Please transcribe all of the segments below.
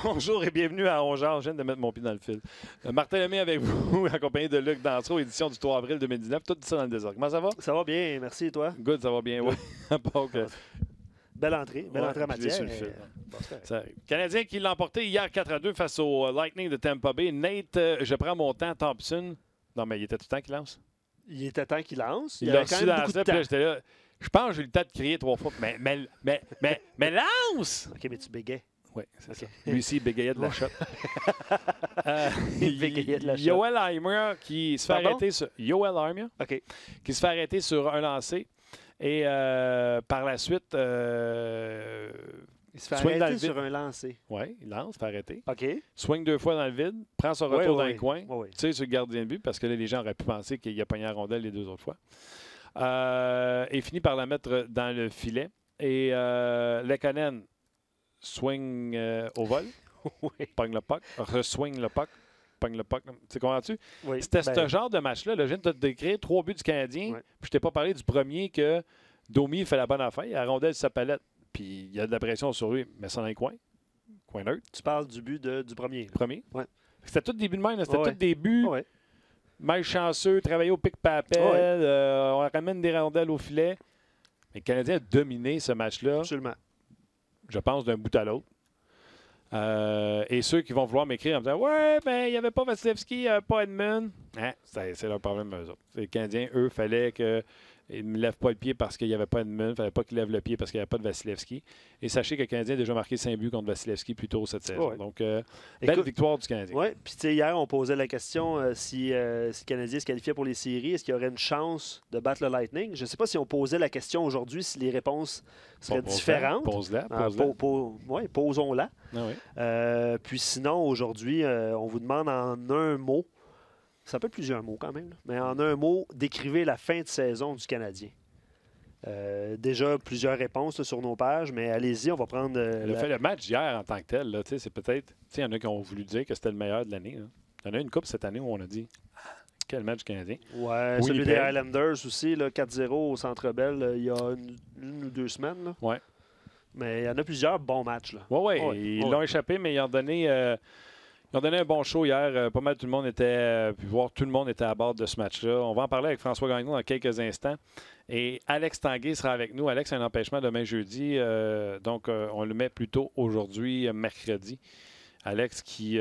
Bonjour et bienvenue à Ongeard. Je viens de mettre mon pied dans le fil. Martin Lemay avec vous, accompagné de Luc Dansereau, édition du 3 avril 2019. Tout ça dans le désordre. Comment ça va? Ça va bien, merci et toi? Good, ça va bien, oui. Belle entrée en matière. Sur le fil. Ça arrive. Canadien qui l'a emporté hier 4-2 face au Lightning de Tampa Bay. Nate, je prends mon temps, Thompson. Non, mais il était tout le temps qu'il lance. Il était temps qu'il lance. Il a reçu dans ça, puis là, j'étais là. Je pense que j'ai eu le temps de crier 3 fois. Mais lance! OK, mais tu bégayais. Oui, c'est ça. Lui aussi, il bégayait de la shot. Il bégayait de la shot. Yoel Heimer qui se fait arrêter sur... Yoel Heimer, OK. qui se fait arrêter sur un lancer. Et par la suite... il se fait arrêter sur un lancer. Oui, il lance, se fait arrêter. OK. Swing 2 fois dans le vide, prend son retour dans le coin. Oui. Tu sais, sur le gardien de but, parce que là, les gens auraient pu penser qu'il a pogné la rondelle les 2 autres fois. Et finit par la mettre dans le filet. Et Lekanen swing au vol, pogne le puck, re-swing le puck, pogne le puck. Tu comprends-tu? Oui. C'était ce genre de match-là. Là, je viens de te décrire 3 buts du Canadien. Ouais. Puis je t'ai pas parlé du premier que Domi fait la bonne affaire. Il a la rondelle sur sa palette. Puis il y a de la pression sur lui. Mais ça dans les coins. Coin neutre. Tu parles du but du premier. Premier. Ouais. C'était tout début de même. C'était tout des buts. Ouais. Malchanceux, travailler au pic-papel. On ramène des rondelles au filet. Mais le Canadien a dominé ce match-là. Absolument. Je pense, d'un bout à l'autre. Et ceux qui vont vouloir m'écrire en me disant « Ouais, ben il n'y avait pas Vasilevski, il n'y avait pas Edmund. Hein, » c'est leur problème, eux autres. Les Canadiens, eux, il fallait qu'ils ne lèvent pas le pied parce qu'il n'y avait pas Edmund. Il ne fallait pas qu'ils lèvent le pied parce qu'il n'y avait pas de Vasilevski. Et sachez que le Canadien a déjà marqué 5 buts contre Vasilevski plus tôt cette saison. Ouais. Donc, belle victoire du Canadien. Oui, puis tu sais, hier, on posait la question si le Canadien se qualifiait pour les séries, est-ce qu'il y aurait une chance de battre le Lightning? Je ne sais pas si on posait la question aujourd'hui, si les réponses seraient différentes. Pose-la. Posons-la. Ah oui. Puis sinon, aujourd'hui, on vous demande en un mot, ça peut être plusieurs mots quand même, là, mais en un mot, décrivez la fin de saison du Canadien. Déjà, plusieurs réponses là, sur nos pages, mais allez-y, on va prendre... Le match d'hier en tant que tel, là, c'est peut-être... Il y en a qui ont voulu dire que c'était le meilleur de l'année. Il y en a une couple cette année où on a dit « Quel match Canadien! » Ouais, celui des Highlanders aussi, 4-0 au Centre Bell, il y a une ou 2 semaines. Là. Ouais. Mais il y en a plusieurs bons matchs. Oui, ils l'ont échappé, mais ils ont donné un bon show hier. Pas mal tout le monde était tout le monde était à bord de ce match-là. On va en parler avec François Gagnon dans quelques instants. Et Alex Tanguay sera avec nous. Alex a un empêchement demain jeudi. Donc, on le met plutôt aujourd'hui, mercredi. Alex qui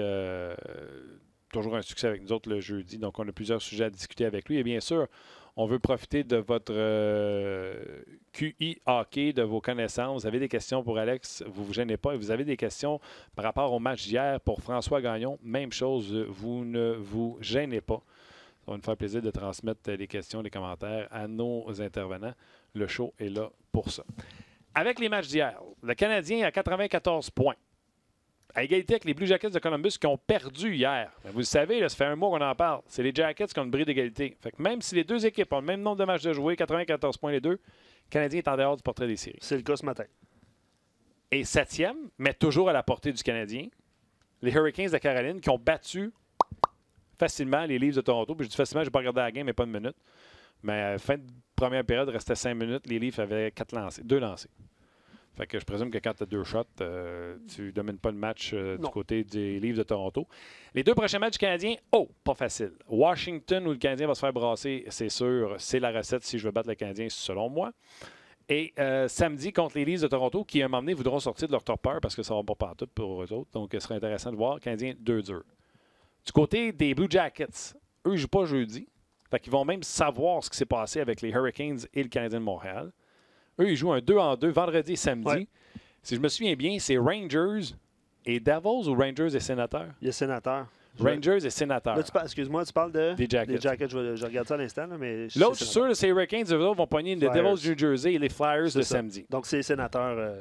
toujours un succès avec nous autres le jeudi. Donc, on a plusieurs sujets à discuter avec lui. Et bien sûr, on veut profiter de votre QI hockey, de vos connaissances. Vous avez des questions pour Alex, vous ne vous gênez pas. Et vous avez des questions par rapport au match d'hier pour François Gagnon. Même chose, vous ne vous gênez pas. Ça va nous faire plaisir de transmettre les questions, les commentaires à nos intervenants. Le show est là pour ça. Avec les matchs d'hier, le Canadien a 94 points. À égalité avec les Blue Jackets de Columbus qui ont perdu hier. Mais vous le savez, là, ça fait un mois qu'on en parle. C'est les Jackets qui ont une bris d'égalité. Fait que même si les deux équipes ont le même nombre de matchs de jouer, 94 points les deux, le Canadien est en dehors du portrait des séries. C'est le cas ce matin. Et 7e, mais toujours à la portée du Canadien, les Hurricanes de Caroline qui ont battu facilement les Leafs de Toronto. Puis je dis facilement, je n'ai pas regardé la game, mais pas de minute. Mais fin de première période, il restait 5 minutes. Les Leafs avaient 2 lancés. Fait que je présume que quand tu as 2 shots, tu ne domines pas le match du côté des Leafs de Toronto. Les 2 prochains matchs du Canadien, pas facile. Washington où le Canadien va se faire brasser, c'est sûr. C'est la recette si je veux battre le Canadien, selon moi. Et samedi contre les Leafs de Toronto qui, à un moment donné, voudront sortir de leur torpeur parce que ça va pas partout pour eux autres. Donc, ce serait intéressant de voir. Le Canadien 2-2. Du côté des Blue Jackets, eux ne jouent pas jeudi. Fait qu'ils vont même savoir ce qui s'est passé avec les Hurricanes et le Canadien de Montréal. Eux, ils jouent un 2-2 vendredi et samedi. Ouais. Si je me souviens bien, c'est Rangers et Devils ou Rangers et Sénateurs? Il y a Sénateurs. Rangers et Sénateurs. Excuse-moi, tu parles des Jackets. Des Jackets. Je regarde ça à l'instant. Mais l'autre, je suis sûr, c'est les Hurricanes. Les autres vont pogner les Devils du New Jersey et les Flyers le samedi. Donc, c'est les Sénateurs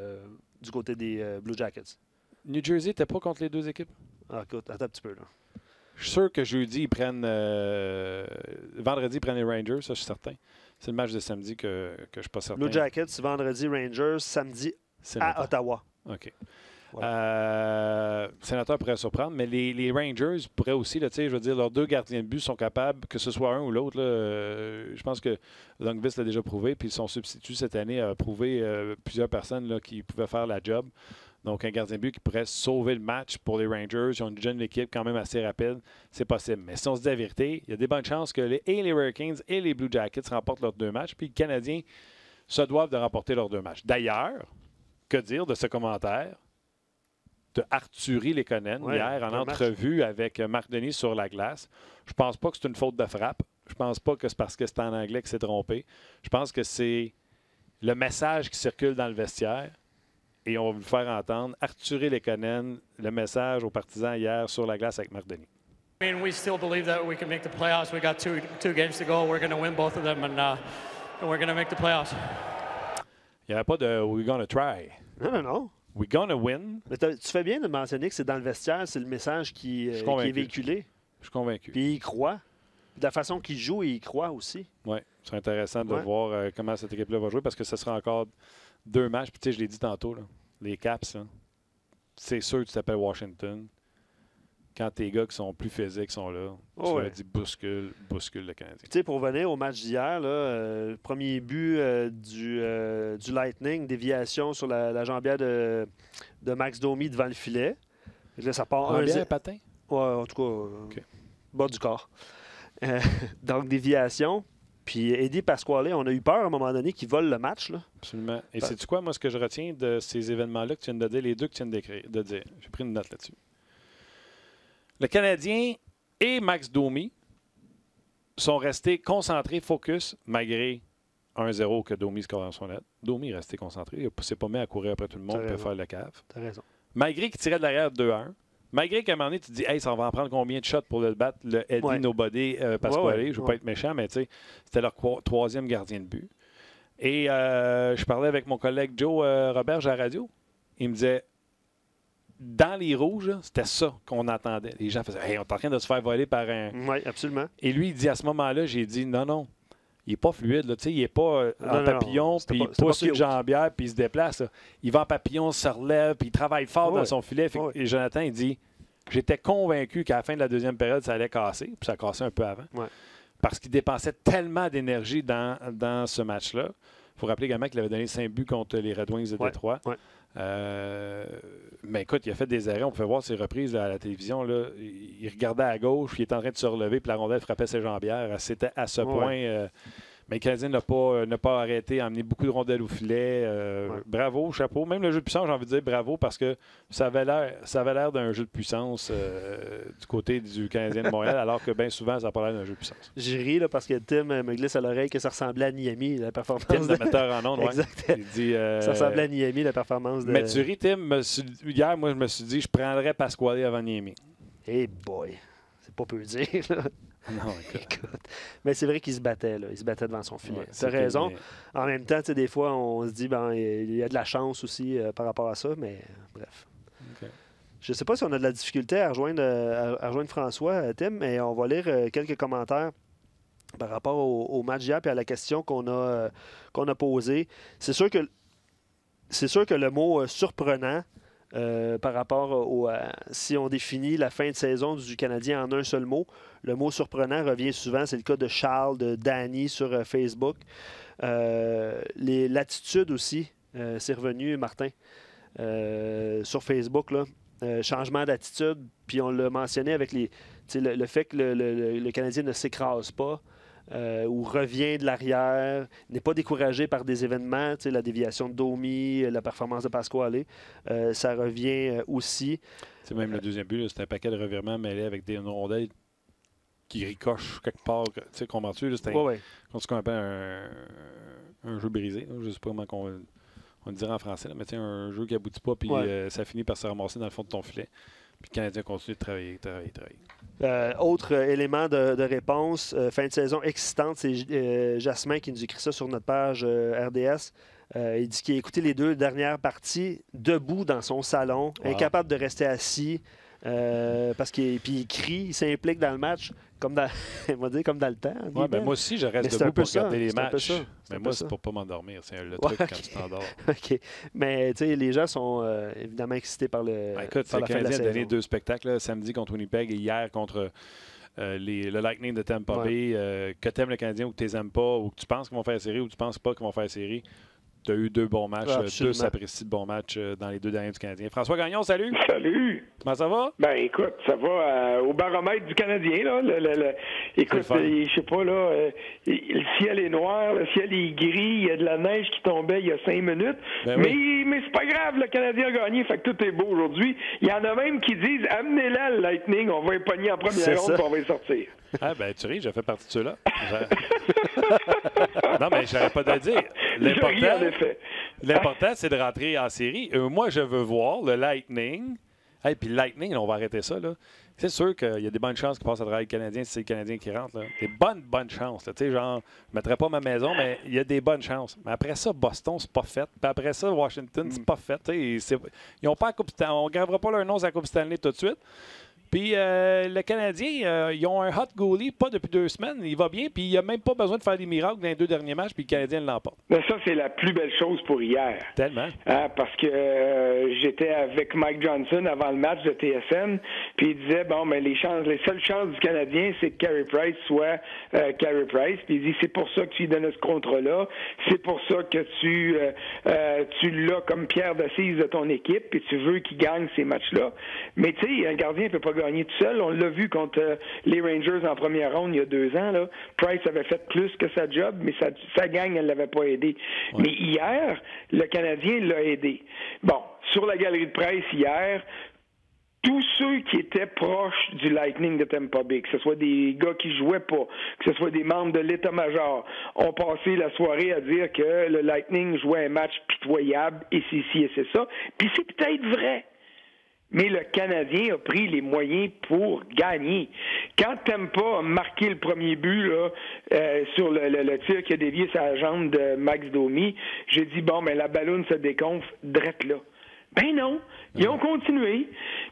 du côté des Blue Jackets. New Jersey, t'es pas contre les 2 équipes? Ah, écoute, attends un petit peu. Là. Je suis sûr que jeudi, ils prennent... vendredi, ils prennent les Rangers, ça, je suis certain. C'est le match de samedi que je ne suis pas certain. Blue Jackets, vendredi, Rangers, samedi à Ottawa. OK. Voilà. Sénateur pourrait surprendre, mais les Rangers pourraient aussi, là, je veux dire, leurs 2 gardiens de but sont capables, que ce soit un ou l'autre. Je pense que Lundqvist l'a déjà prouvé, puis son substitut cette année a prouvé plusieurs personnes là, qui pouvaient faire la job. Donc, un gardien de but qui pourrait sauver le match pour les Rangers. Ils ont une jeune équipe quand même assez rapide. C'est possible. Mais si on se dit la vérité, il y a des bonnes chances que les Hurricanes et les Blue Jackets remportent leurs 2 matchs. Puis les Canadiens se doivent de remporter leurs 2 matchs. D'ailleurs, que dire de ce commentaire de Arthurie Lekonen hier en entrevue avec Marc Denis sur la glace? Je pense pas que c'est une faute de frappe. Je pense pas que c'est parce que c'est en anglais qu'il s'est trompé. Je pense que c'est le message qui circule dans le vestiaire. Et on va vous le faire entendre. Arthurie Lekonen, le message aux partisans hier sur la glace avec Marc Denis. I mean, we still believe that we can make the playoffs. We got two games to go. We're going to win both of them, and we're going to make the playoffs. Il n'y avait pas de « we're going to try ». Non. We're going to win. Mais tu fais bien de mentionner que c'est dans le vestiaire, c'est le message qui est véhiculé. Je suis convaincu. Puis il croit. De la façon qu'il joue, il y croit aussi. Oui, c'est intéressant de voir comment cette équipe-là va jouer parce que ce sera encore 2 matchs. Puis tu sais, je l'ai dit tantôt, là, les Caps, c'est sûr que tu t'appelles Washington. Quand tes gars qui sont plus physiques sont là, tu leur dis bouscule le Canadien. Tu sais, pour revenir au match d'hier, premier but du Lightning, déviation sur la jambière de Max Domi devant le filet. Là, ça part un patin? Ouais, en tout cas, bas du corps. Donc, déviation. Puis Eddie Pasquale, on a eu peur à un moment donné qu'il vole le match. Là. Absolument. Et sais-tu quoi, moi, ce que je retiens de ces événements-là que tu viens de dire, les deux que tu viens de dire? J'ai pris une note là-dessus. Le Canadien et Max Domi sont restés concentrés, focus, malgré 1-0 que Domi score dans son net. Domi est resté concentré. Il ne s'est pas mis à courir après tout le monde pour faire le cave. T'as raison. Malgré qu'il tirait de l'arrière 2-1. Malgré qu'à un moment donné, tu te dis, hey, ça va en prendre combien de shots pour le battre, le Eddie Nobody Pasquale. Je ne veux pas être méchant, mais tu sais, c'était leur 3e gardien de but. Et je parlais avec mon collègue Joe Roberge à la radio. Il me disait, dans les rouges, c'était ça qu'on entendait. Les gens faisaient, hey, on est en train de se faire voler par un. Oui, absolument. Et lui, il dit, à ce moment-là, j'ai dit, non. Il n'est pas fluide. Là. Il n'est pas en papillon, puis il pousse une jambière, puis il se déplace. Là. Il va en papillon, se relève, puis il travaille fort dans son filet. Et Jonathan, il dit, j'étais convaincu qu'à la fin de la 2e période, ça allait casser. Puis ça a cassé un peu avant. Ouais. Parce qu'il dépensait tellement d'énergie dans ce match-là. Il faut rappeler également qu'il avait donné 5 buts contre les Red Wings de Détroit. Ouais. Mais écoute, il a fait des arrêts. On pouvait voir ses reprises là, à la télévision. Là. Il regardait à gauche, puis il était en train de se relever, puis la rondelle frappait ses jambières. C'était à ce point. Mais le Canadien n'a pas arrêté, a amené beaucoup de rondelles au filet. Bravo, chapeau. Même le jeu de puissance, j'ai envie de dire bravo parce que ça avait l'air d'un jeu de puissance du côté du Canadien de Montréal, alors que bien souvent, ça n'a pas l'air d'un jeu de puissance. J'ai ri là, parce que Tim me glisse à l'oreille que ça ressemblait à Niami, la performance. Tim, le metteur en ondes, exact. Il dit, ça ressemblait à Niami, la performance de. Mais tu ris, Tim. Hier, moi, je me suis dit, je prendrais Pasquale avant Niami. Hey boy, c'est pas peu dire, là. Non, écoute. Mais c'est vrai qu'il se battait, là. Il se battait devant son filet. Tu as raison. En même temps, des fois, on se dit il y a de la chance aussi par rapport à ça, mais bref. Okay. Je ne sais pas si on a de la difficulté à rejoindre François, Tim, mais on va lire quelques commentaires par rapport au match d'hier et à la question qu'on a posée. C'est sûr que le mot surprenant, par rapport si on définit la fin de saison du Canadien en un seul mot, le mot surprenant revient souvent. C'est le cas de Charles, de Danny sur Facebook. L'attitude aussi, c'est revenu, Martin, sur Facebook, là. Changement d'attitude, puis on l'a mentionné avec le fait que le Canadien ne s'écrase pas. Ou revient de l'arrière, n'est pas découragé par des événements, la déviation de Domi, la performance de Pasquale, ça revient aussi. C'est même le 2e but, c'est un paquet de revirements mêlés avec des rondelles qui ricochent quelque part. Tu sais, comprends-tu? C'est ce qu'on appelle un jeu brisé. Je ne sais pas comment on le dirait en français, là, mais un jeu qui n'aboutit pas, puis ça finit par se ramasser dans le fond de ton filet. Puis le Canadien continue de travailler. Autre élément de réponse, fin de saison excitante, c'est Jasmin qui nous écrit ça sur notre page RDS. Il dit qu'il a écouté les 2 dernières parties debout dans son salon, incapable de rester assis, parce qu'il crie, il s'implique dans le match, comme dans le temps. Ben moi aussi, je reste debout pour regarder les matchs. Mais moi, c'est pour ne pas m'endormir. C'est le truc quand tu t'endors. OK. Mais tu sais, les gens sont évidemment excités par écoute, le Canadien a donné 2 spectacles, là, samedi contre Winnipeg et hier contre le Lightning de Tampa Bay. Que tu aimes le Canadien ou que tu les aimes pas, ou que tu penses qu'ils vont faire série ou que tu penses pas qu'ils vont faire série, tu as eu 2 bons matchs, Absolument. 2 sapristi de bons matchs dans les 2 derniers du Canadien. François Gagnon, salut! Salut! Comment ça va? Ben écoute, ça va au baromètre du Canadien, là. Écoute, je sais pas, là, le ciel est noir, le ciel est gris, il y a de la neige qui tombait il y a 5 minutes. Ben oui. Mais c'est pas grave, le Canadien a gagné, fait que tout est beau aujourd'hui. Il y en a même qui disent amenez-la le Lightning, on va y pogner en première ronde, puis on va y sortir. Ah ben tu ris, j'ai fait partie de ceux-là. Non, mais je n'arrête pas de le dire. L'important, c'est de rentrer en série. Moi, je veux voir le Lightning. Hey, puis le Lightning, là, on va arrêter ça. Là. C'est sûr qu'il y a des bonnes chances qu'ils passent à travers le Canadien si c'est le Canadien qui rentre. Là. Des bonnes chances. Tu sais, genre, je ne mettrais pas ma maison, mais il y a des bonnes chances. Mais après ça, Boston, c'est pas fait. Puis après ça, Washington, c'est pas fait. Ils n'ont pas la Coupe Stanley. On ne gravera pas leur nom à la Coupe Stanley tout de suite. Puis le Canadien, ils ont un hot goalie, pas depuis 2 semaines. Il va bien, puis il n'a même pas besoin de faire des miracles dans les 2 derniers matchs, puis le Canadien l'emporte. Mais ça, c'est la plus belle chose pour hier. Tellement. Parce que j'étais avec Mike Johnson avant le match de TSN, puis il disait, bon, mais les seules chances du Canadien, c'est que Carey Price soit Carey Price. Puis il dit, c'est pour ça que tu lui donnes ce contrat-là, c'est pour ça que tu l'as comme pierre d'assise de ton équipe, puis tu veux qu'il gagne ces matchs-là. Mais tu sais, un gardien ne peut pas gagner tout seul. On l'a vu contre les Rangers en première ronde il y a 2 ans. Là. Price avait fait plus que sa job, mais sa gang, elle ne l'avait pas aidé. Ouais. Mais hier, le Canadien l'a aidé. Bon, sur la galerie de presse hier, tous ceux qui étaient proches du Lightning de Tampa Bay, que ce soit des gars qui jouaient pas, que ce soit des membres de l'état-major, ont passé la soirée à dire que le Lightning jouait un match pitoyable, et c'est ci et c'est ça. Puis c'est peut-être vrai. Mais le Canadien a pris les moyens pour gagner. Quand Tampa a marqué le premier but là, sur le tir qui a dévié sa jambe de Max Domi, j'ai dit, bon, ben la ballonne se déconfle drette là. Ben non, ils ont continué.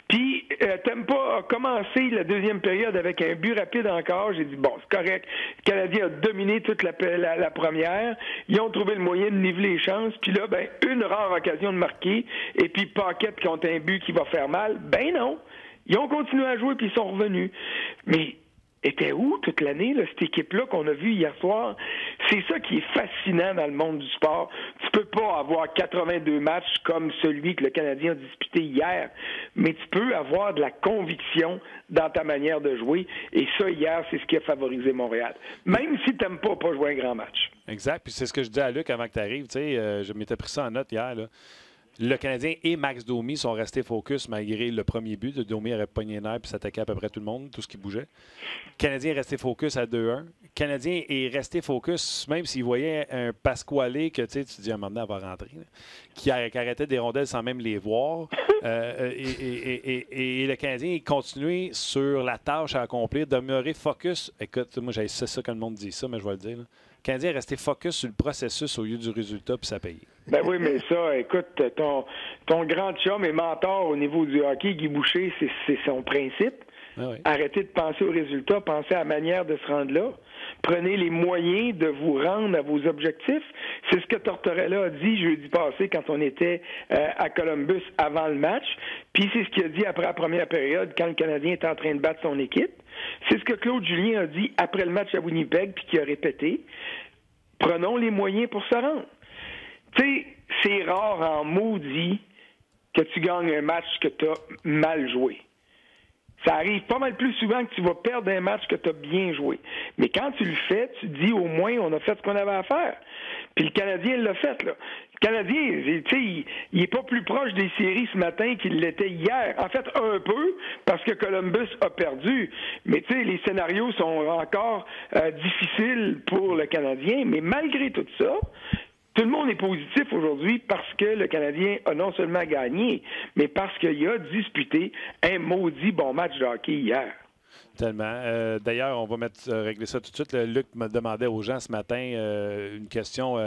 Puis Tampa a commencé la deuxième période avec un but rapide encore. J'ai dit, bon, c'est correct. Le Canadien a dominé toute la première. Ils ont trouvé le moyen de niveler les chances. Puis là, ben, une rare occasion de marquer. Et puis Paquette contre un but qui va faire mal. Ben non. Ils ont continué à jouer puis ils sont revenus. Mais était où toute l'année, là, cette équipe-là qu'on a vue hier soir? C'est ça qui est fascinant dans le monde du sport. Tu peux pas avoir 82 matchs comme celui que le Canadien a disputé hier, mais tu peux avoir de la conviction dans ta manière de jouer. Et ça, hier, c'est ce qui a favorisé Montréal. Même si tu n'aimes pas jouer un grand match. Exact. Puis c'est ce que je disais à Luc avant que tu arrives. Je m'étais pris ça en note hier, là. Le Canadien et Max Domi sont restés focus malgré le premier but. Domi aurait pogné les nerfs et s'attaquait à peu près tout le monde, tout ce qui bougeait. Le Canadien est resté focus à 2-1. Le Canadien est resté focus, même s'il voyait un Pasquale que tu dis à un moment donné, elle va rentrer, là, qui arrêtait des rondelles sans même les voir. Et le Canadien est continué sur la tâche à accomplir, demeurer focus. Écoute, moi, c'est ça que le monde dit ça, mais je vais le dire. Là. Le Canadien est resté focus sur le processus au lieu du résultat, puis ça a payé. Ben oui, mais ça, écoute, ton grand chum et mentor au niveau du hockey, Guy Boucher, c'est son principe. Ah oui. Arrêtez de penser aux résultats, pensez à la manière de se rendre là. Prenez les moyens de vous rendre à vos objectifs. C'est ce que Tortorella a dit jeudi passé quand on était à Columbus avant le match. Puis c'est ce qu'il a dit après la première période quand le Canadien était en train de battre son équipe. C'est ce que Claude Julien a dit après le match à Winnipeg puis qu'il a répété. Prenons les moyens pour se rendre. Tu sais, c'est rare en maudit que tu gagnes un match que tu as mal joué. Ça arrive pas mal plus souvent que tu vas perdre un match que tu as bien joué. Mais quand tu le fais, tu te dis au moins on a fait ce qu'on avait à faire. Puis le Canadien l'a fait, là. Le Canadien, tu sais, il est pas plus proche des séries ce matin qu'il l'était hier. En fait, un peu, parce que Columbus a perdu. Mais tu sais, les scénarios sont encore difficiles pour le Canadien. Mais malgré tout ça, tout le monde est positif aujourd'hui parce que le Canadien a non seulement gagné, mais parce qu'il a disputé un maudit bon match de hockey hier. Tellement. D'ailleurs, on va régler ça tout de suite. Luc me demandait aux gens ce matin une question.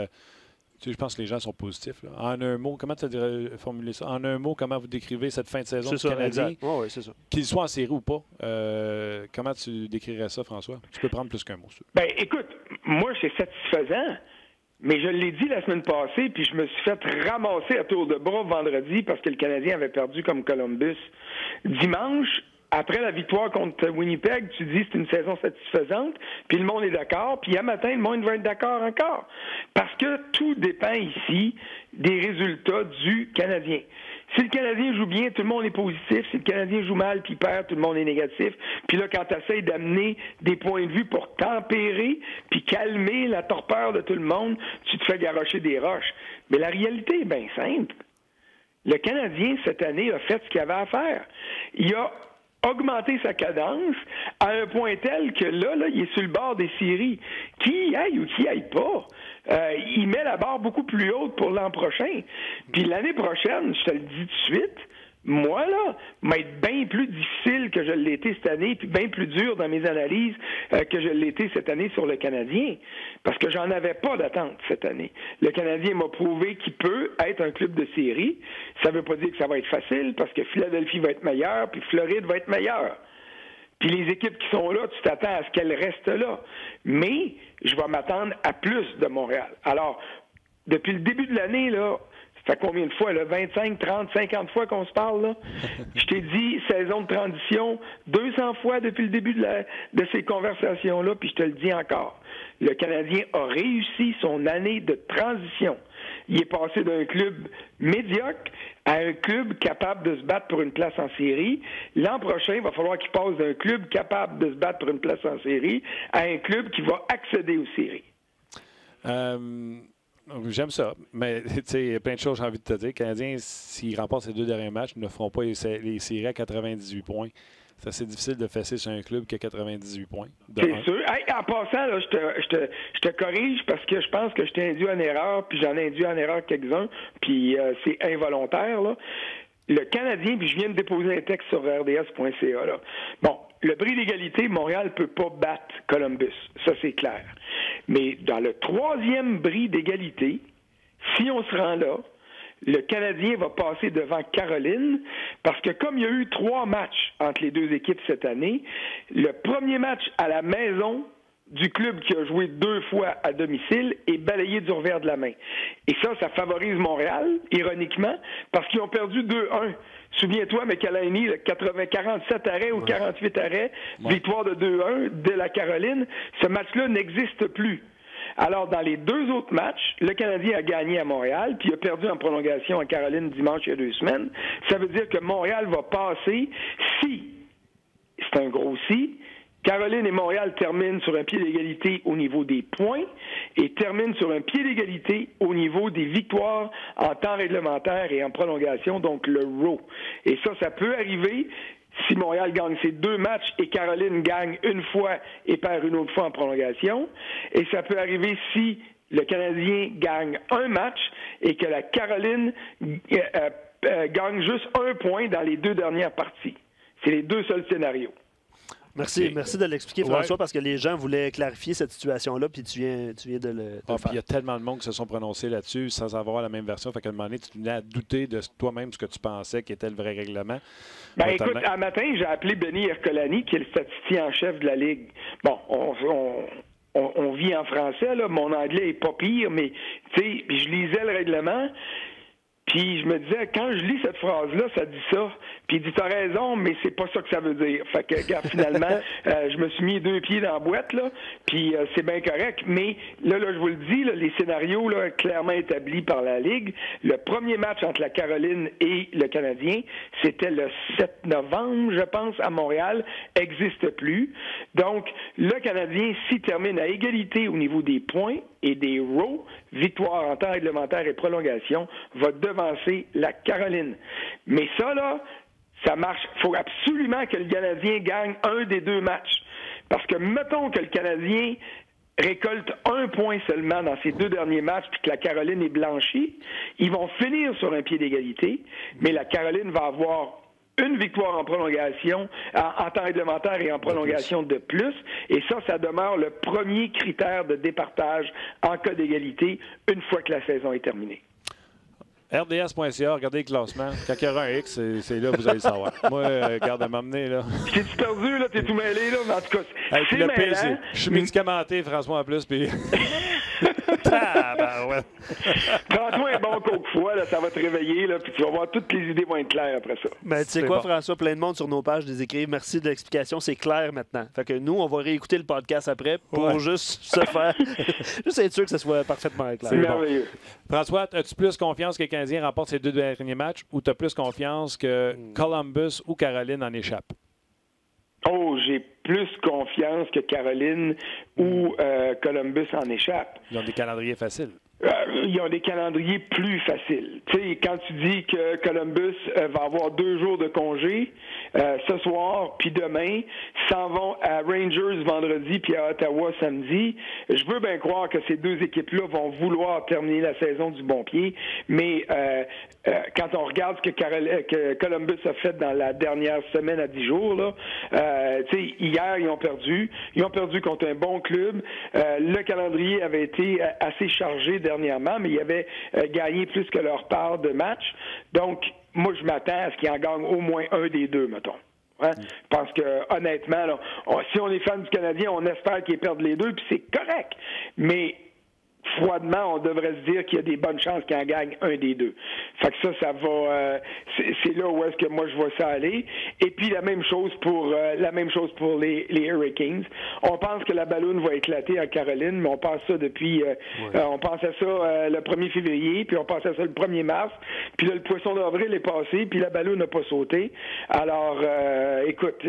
Je pense que les gens sont positifs. Là. En un mot, comment tu as formulé ça? En un mot, comment vous décrivez cette fin de saison du Canadien? Oui, c'est ça. Qu'il soit en série ou pas, comment tu décrirais ça, François? Tu peux prendre plus qu'un mot. Ben, écoute, moi, c'est satisfaisant. Mais je l'ai dit la semaine passée, puis je me suis fait ramasser à tour de bras vendredi parce que le Canadien avait perdu comme Columbus. Dimanche, après la victoire contre Winnipeg, tu dis que c'est une saison satisfaisante, puis le monde est d'accord, puis à matin, le monde va être d'accord encore. Parce que tout dépend ici des résultats du Canadien. Si le Canadien joue bien, tout le monde est positif. Si le Canadien joue mal puis perd, tout le monde est négatif. Puis là, quand tu essaies d'amener des points de vue pour tempérer puis calmer la torpeur de tout le monde, tu te fais garrocher des roches. Mais la réalité est bien simple. Le Canadien, cette année, a fait ce qu'il avait à faire. Il a augmenté sa cadence à un point tel que là, il est sur le bord des séries. Qui y aille ou qui y aille pas, il met la barre beaucoup plus haute pour l'an prochain. Puis l'année prochaine, je te le dis tout de suite, moi, là, va être bien plus difficile que je l'ai été cette année, puis bien plus dur dans mes analyses que je l'ai été cette année sur le Canadien, parce que j'en avais pas d'attente cette année. Le Canadien m'a prouvé qu'il peut être un club de série. Ça veut pas dire que ça va être facile, parce que Philadelphie va être meilleure, puis Floride va être meilleure. Puis les équipes qui sont là, tu t'attends à ce qu'elles restent là. Mais je vais m'attendre à plus de Montréal. Alors, depuis le début de l'année, là, ça fait combien de fois, là? 25, 30, 50 fois qu'on se parle, là? Je t'ai dit saison de transition 200 fois depuis le début de ces conversations-là, puis je te le dis encore. Le Canadien a réussi son année de transition. Il est passé d'un club médiocre à un club capable de se battre pour une place en série. L'an prochain, il va falloir qu'il passe d'un club capable de se battre pour une place en série à un club qui va accéder aux séries. J'aime ça, mais tu sais, il y a plein de choses que j'ai envie de te dire. Les Canadiens, s'ils remportent ces 2 derniers matchs, ne feront pas les séries à 98 points. C'est assez difficile de fesser sur un club qui a 98 points. C'est sûr. Hey, en passant, là, je te corrige parce que je pense que je t'ai induit en erreur, puis j'en ai induit en erreur quelques-uns, puis c'est involontaire, là. Le Canadien, puis je viens de déposer un texte sur rds.ca, là. Bon, le bris d'égalité, Montréal ne peut pas battre Columbus. Ça, c'est clair. Mais dans le 3e bris d'égalité, si on se rend là, le Canadien va passer devant Caroline parce que comme il y a eu 3 matchs entre les 2 équipes cette année, le premier match à la maison du club qui a joué 2 fois à domicile est balayé du revers de la main. Et ça favorise Montréal, ironiquement, parce qu'ils ont perdu 2-1. Souviens-toi, McElhinney, 47 arrêts ou 48 arrêts, victoire de 2-1 de la Caroline. Ce match-là n'existe plus. Alors, dans les 2 autres matchs, le Canadien a gagné à Montréal, puis a perdu en prolongation à Caroline dimanche il y a 2 semaines. Ça veut dire que Montréal va passer si, c'est un gros si, Caroline et Montréal terminent sur un pied d'égalité au niveau des points et terminent sur un pied d'égalité au niveau des victoires en temps réglementaire et en prolongation, donc le row. Et ça peut arriver si Montréal gagne ses 2 matchs et Caroline gagne une fois et perd une autre fois en prolongation. Et ça peut arriver si le Canadien gagne un match et que la Caroline gagne juste 1 point dans les 2 dernières parties. C'est les 2 seuls scénarios. Merci de l'expliquer, François, parce que les gens voulaient clarifier cette situation-là, puis tu viens de le faire. Il y a tellement de monde qui se sont prononcés là-dessus sans avoir la même version. Fait qu'à un moment donné, tu venais à douter de toi-même ce que tu pensais qui était le vrai règlement. Ben écoute, un matin, j'ai appelé Benny Ercolani, qui est le statisticien en chef de la Ligue. Bon, on vit en français, là. Mon anglais est pas pire, mais tu sais, je lisais le règlement. Puis je me disais, quand je lis cette phrase-là, ça dit ça. Puis il dit, t'as raison, mais c'est pas ça que ça veut dire. Fait que, regarde, finalement, je me suis mis 2 pieds dans la boîte, là, puis c'est bien correct. Mais là, je vous le dis, là, les scénarios là, clairement établis par la Ligue. Le premier match entre la Caroline et le Canadien, c'était le 7 novembre, je pense, à Montréal, n'existe plus. Donc, le Canadien, s'il termine à égalité au niveau des points et des rows, victoire en temps réglementaire et prolongation, va devancer la Caroline. Mais ça, là, ça marche. Il faut absolument que le Canadien gagne un des 2 matchs. Parce que, mettons que le Canadien récolte 1 point seulement dans ces 2 derniers matchs, puis que la Caroline est blanchie, ils vont finir sur un pied d'égalité, mais la Caroline va avoir une victoire en prolongation, en temps réglementaire et en prolongation de plus. Et ça demeure le premier critère de départage en cas d'égalité une fois que la saison est terminée. RDS.ca, regardez le classement. Quand il y aura un X, c'est là que vous allez le savoir. Moi, regarde à m'emmener, là. T'es-tu perdu, là? T'es tout mêlé, là? Mais en tout cas, c'est mêlant. Je suis médicamenté, François, en plus, puis... Ah, ben ouais. Prends-toi un bon coke froid, là, ça va te réveiller, là, puis tu vas voir, toutes les idées vont être claires après ça. Mais tu sais C'est quoi, bon. François, plein de monde sur nos pages des écrits. Merci de l'explication, c'est clair maintenant. Fait que nous, on va réécouter le podcast après pour juste se faire... juste être sûr que ça soit parfaitement clair. C'est merveilleux. François, as-tu plus confiance que les Canadiens remportent ces 2 derniers matchs ou tu as plus confiance que Columbus ou Caroline en échappent? Oh, j'ai plus confiance que Caroline ou Columbus en échappe. Ils ont des calendriers faciles. Ils ont des calendriers plus faciles. Tu sais, quand tu dis que Columbus va avoir 2 jours de congé, ce soir puis demain, s'en vont à Rangers vendredi puis à Ottawa samedi, je veux bien croire que ces 2 équipes-là vont vouloir terminer la saison du bon pied, mais quand on regarde ce que Columbus a fait dans la dernière semaine à 10 jours, là, tu sais, hier, ils ont perdu. Ils ont perdu contre un bon club. Le calendrier avait été assez chargé dernièrement, mais ils avaient gagné plus que leur part de match. Donc, moi, je m'attends à ce qu'ils en gagnent au moins un des 2, mettons. Hein? Je pense que, honnêtement, là, si on est fan du Canadien, on espère qu'ils perdent les 2, puis c'est correct. Mais froidement, on devrait se dire qu'il y a des bonnes chances qu'ils en gagnent un des 2. Fait que ça va... c'est là où est-ce que moi je vois ça aller. Et puis la même chose pour les Hurricanes. On pense que la balloune va éclater à Caroline, mais on pense ça depuis... on pensait ça le 1er février, puis on pensait ça le 1er mars, puis là, le poisson d'avril est passé, puis la balloune n'a pas sauté. Alors, écoute,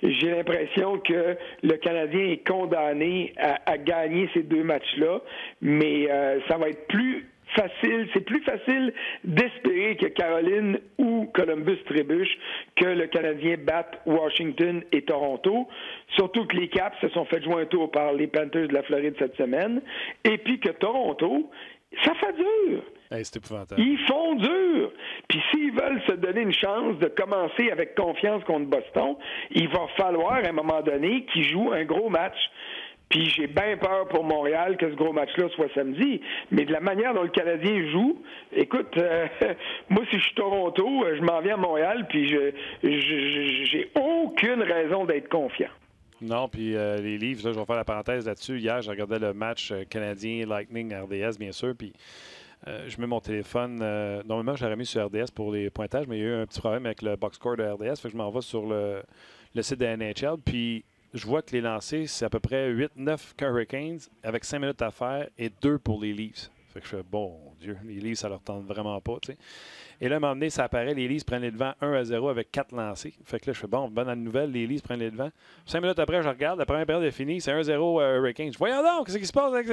j'ai l'impression que le Canadien est condamné à gagner ces 2 matchs-là, mais ça va être plus facile. C'est plus facile d'espérer que Caroline ou Columbus trébuche que le Canadien batte Washington et Toronto. Surtout que les Caps se sont fait jouer un tour par les Panthers de la Floride cette semaine. Et puis que Toronto, ça fait dur. Hey, c'est épouvantable. Ils font dur. Puis s'ils veulent se donner une chance de commencer avec confiance contre Boston, il va falloir à un moment donné qu'ils jouent un gros match. Puis j'ai bien peur pour Montréal que ce gros match-là soit samedi. Mais de la manière dont le Canadien joue, écoute, moi, si je suis Toronto, je m'en viens à Montréal, puis j'ai aucune raison d'être confiant. Non, puis les livres, là, je vais faire la parenthèse là-dessus. Hier, j'ai regardé le match canadien Lightning RDS, bien sûr, puis je mets mon téléphone. Normalement, je l'aurais mis sur RDS pour les pointages, mais il y a eu un petit problème avec le box score de RDS, fait que je m'en vais sur le site de NHL, puis je vois que les lancers, c'est à peu près 8-9 Hurricanes avec 5 minutes à faire et 2 pour les Leafs. Fait que je fais, bon Dieu, les Leafs, ça leur tente vraiment pas, tu sais. Et là, à un moment donné, ça apparaît, les Leafs prennent les devants 1-0 avec 4 lancés. Fait que là, je fais, bon, bonne nouvelle, les Leafs prennent les devants. 5 minutes après, je regarde, la première période est finie, c'est 1-0 Hurricanes. Voyons donc, qu'est-ce qui se passe avec...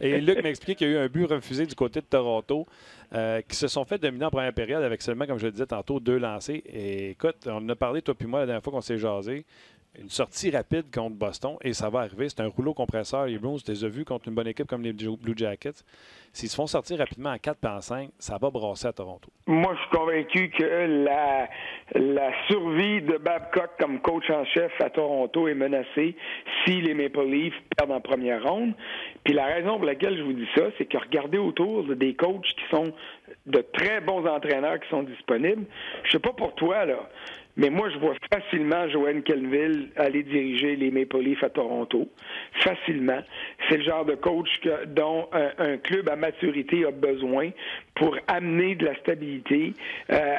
Et Luc m'a expliqué qu'il y a eu un but refusé du côté de Toronto, qui se sont fait dominer en première période avec seulement, comme je le disais tantôt, 2 lancés. Et écoute, on en a parlé, toi puis moi, la dernière fois qu'on s'est jasé. Une sortie rapide contre Boston, et ça va arriver. C'est un rouleau compresseur. Les Bruins, tu les as vus contre une bonne équipe comme les Blue Jackets. S'ils se font sortir rapidement en 4 et en 5, ça va brasser à Toronto. Moi, je suis convaincu que la survie de Babcock comme coach en chef à Toronto est menacée si les Maple Leafs perdent en première ronde. Puis la raison pour laquelle je vous dis ça, c'est que regardez autour des coachs qui sont de très bons entraîneurs qui sont disponibles. Je sais pas pour toi, là, mais moi, je vois facilement Joel Quenneville aller diriger les Maple Leafs à Toronto. Facilement. C'est le genre de coach dont un club à maturité a besoin pour amener de la stabilité,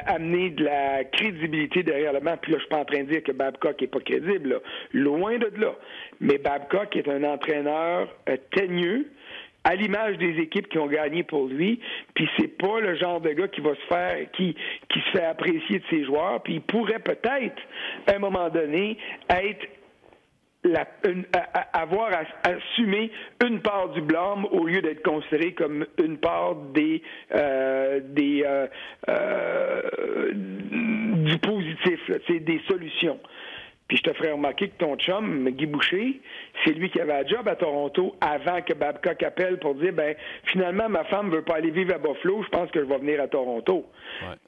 amener de la crédibilité derrière le banc. Puis là, je suis pas en train de dire que Babcock n'est pas crédible, là. Loin de là. Mais Babcock est un entraîneur teigneux, à l'image des équipes qui ont gagné pour lui, puis c'est pas le genre de gars qui va se faire, qui se fait apprécier de ses joueurs, puis il pourrait peut-être, à un moment donné, être avoir à assumer une part du blâme au lieu d'être considéré comme une part du positif, là, des solutions. Puis je te ferai remarquer que ton chum, Guy Boucher, c'est lui qui avait un job à Toronto avant que Babcock appelle pour dire, ben finalement, ma femme veut pas aller vivre à Buffalo, je pense que je vais venir à Toronto.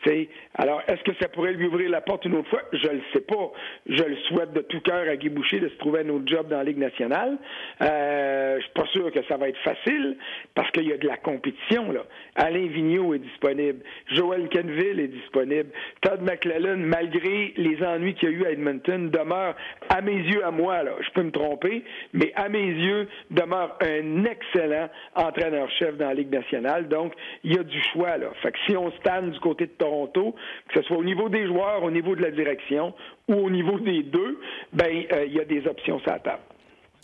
Ouais. Alors, est-ce que ça pourrait lui ouvrir la porte une autre fois? Je le sais pas. Je le souhaite de tout cœur à Guy Boucher de se trouver un autre job dans la Ligue nationale. Je suis pas sûr que ça va être facile parce qu'il y a de la compétition, là. Alain Vigneault est disponible. Joel Quenneville est disponible. Todd McLellan, malgré les ennuis qu'il y a eu à Edmonton, demeure, à mes yeux, à moi, là, je peux me tromper, mais à mes yeux, demeure un excellent entraîneur-chef dans la Ligue nationale. Donc, il y a du choix, là. Fait que si on se tanne du côté de Toronto, que ce soit au niveau des joueurs, au niveau de la direction ou au niveau des deux, ben, il y a des options sur la table.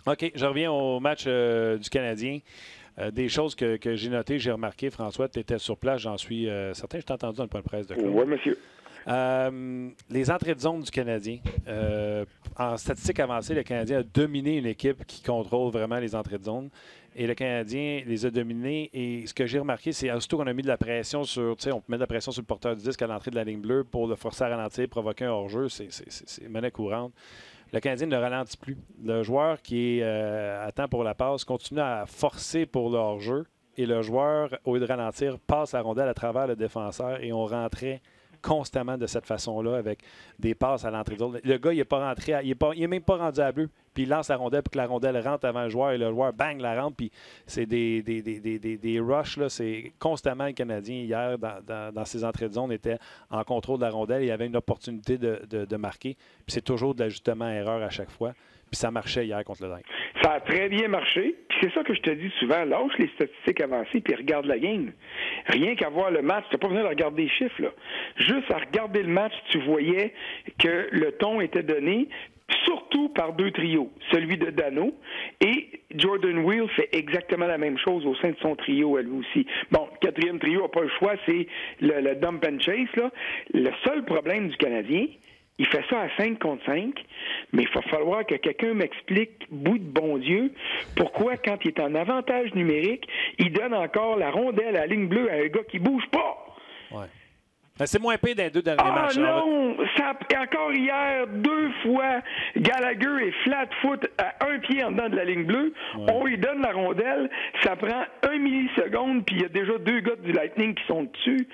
OK, je reviens au match du Canadien. Des choses que j'ai notées, j'ai remarqué, François, tu étais sur place, j'en suis certain. Je t'ai entendu dans le point de presse de Claude. Oui, monsieur. Les entrées de zone du Canadien. En statistique avancée, le Canadien a dominé une équipe qui contrôle vraiment les entrées de zone. Et le Canadien les a dominés. Et ce que j'ai remarqué, c'est aussitôt qu'on a mis de la pression sur, on met de la pression sur le porteur du disque à l'entrée de la ligne bleue pour le forcer à ralentir, provoquer un hors-jeu, c'est monnaie courante. Le Canadien ne ralentit plus. Le joueur qui est à temps pour la passe continue à forcer pour le hors-jeu. Et le joueur, au lieu de ralentir, passe la rondelle à travers le défenseur. Et on rentrait constamment de cette façon-là avec des passes à l'entrée de zone. Le gars, il n'est pas rentré, il est même pas rendu à bleu. Puis il lance la rondelle pour que la rondelle rentre avant le joueur et le joueur, bang, la rentre. Puis c'est des rushs. Là. C'est constamment le Canadien, hier, dans ses entrées de zone, était en contrôle de la rondelle. Il y avait une opportunité de marquer. Puis c'est toujours de l'ajustement à erreur à chaque fois. Puis ça marchait hier contre le Lightning. Ça a très bien marché. Puis c'est ça que je te dis souvent. Lâche les statistiques avancées puis regarde la game. Rien qu'à voir le match, tu n'as pas besoin de regarder les chiffres. Là. Juste à regarder le match, tu voyais que le ton était donné, surtout par deux trios. Celui de Dano et Jordan Wheel fait exactement la même chose au sein de son trio, à lui aussi. Bon, le quatrième trio n'a pas le choix, c'est le dump and chase. Là. Le seul problème du Canadien, il fait ça à 5 contre 5, mais il va falloir que quelqu'un m'explique, bout de bon Dieu, pourquoi, quand il est en avantage numérique, il donne encore la rondelle à la ligne bleue à un gars qui bouge pas. Ouais. C'est moins pire dans les deux derniers matchs. Ah non! Encore hier, 2 fois, Gallagher est flat-foot à un pied en dedans de la ligne bleue. Ouais. On lui donne la rondelle. Ça prend 1 milliseconde, puis il y a déjà 2 gars du Lightning qui sont dessus.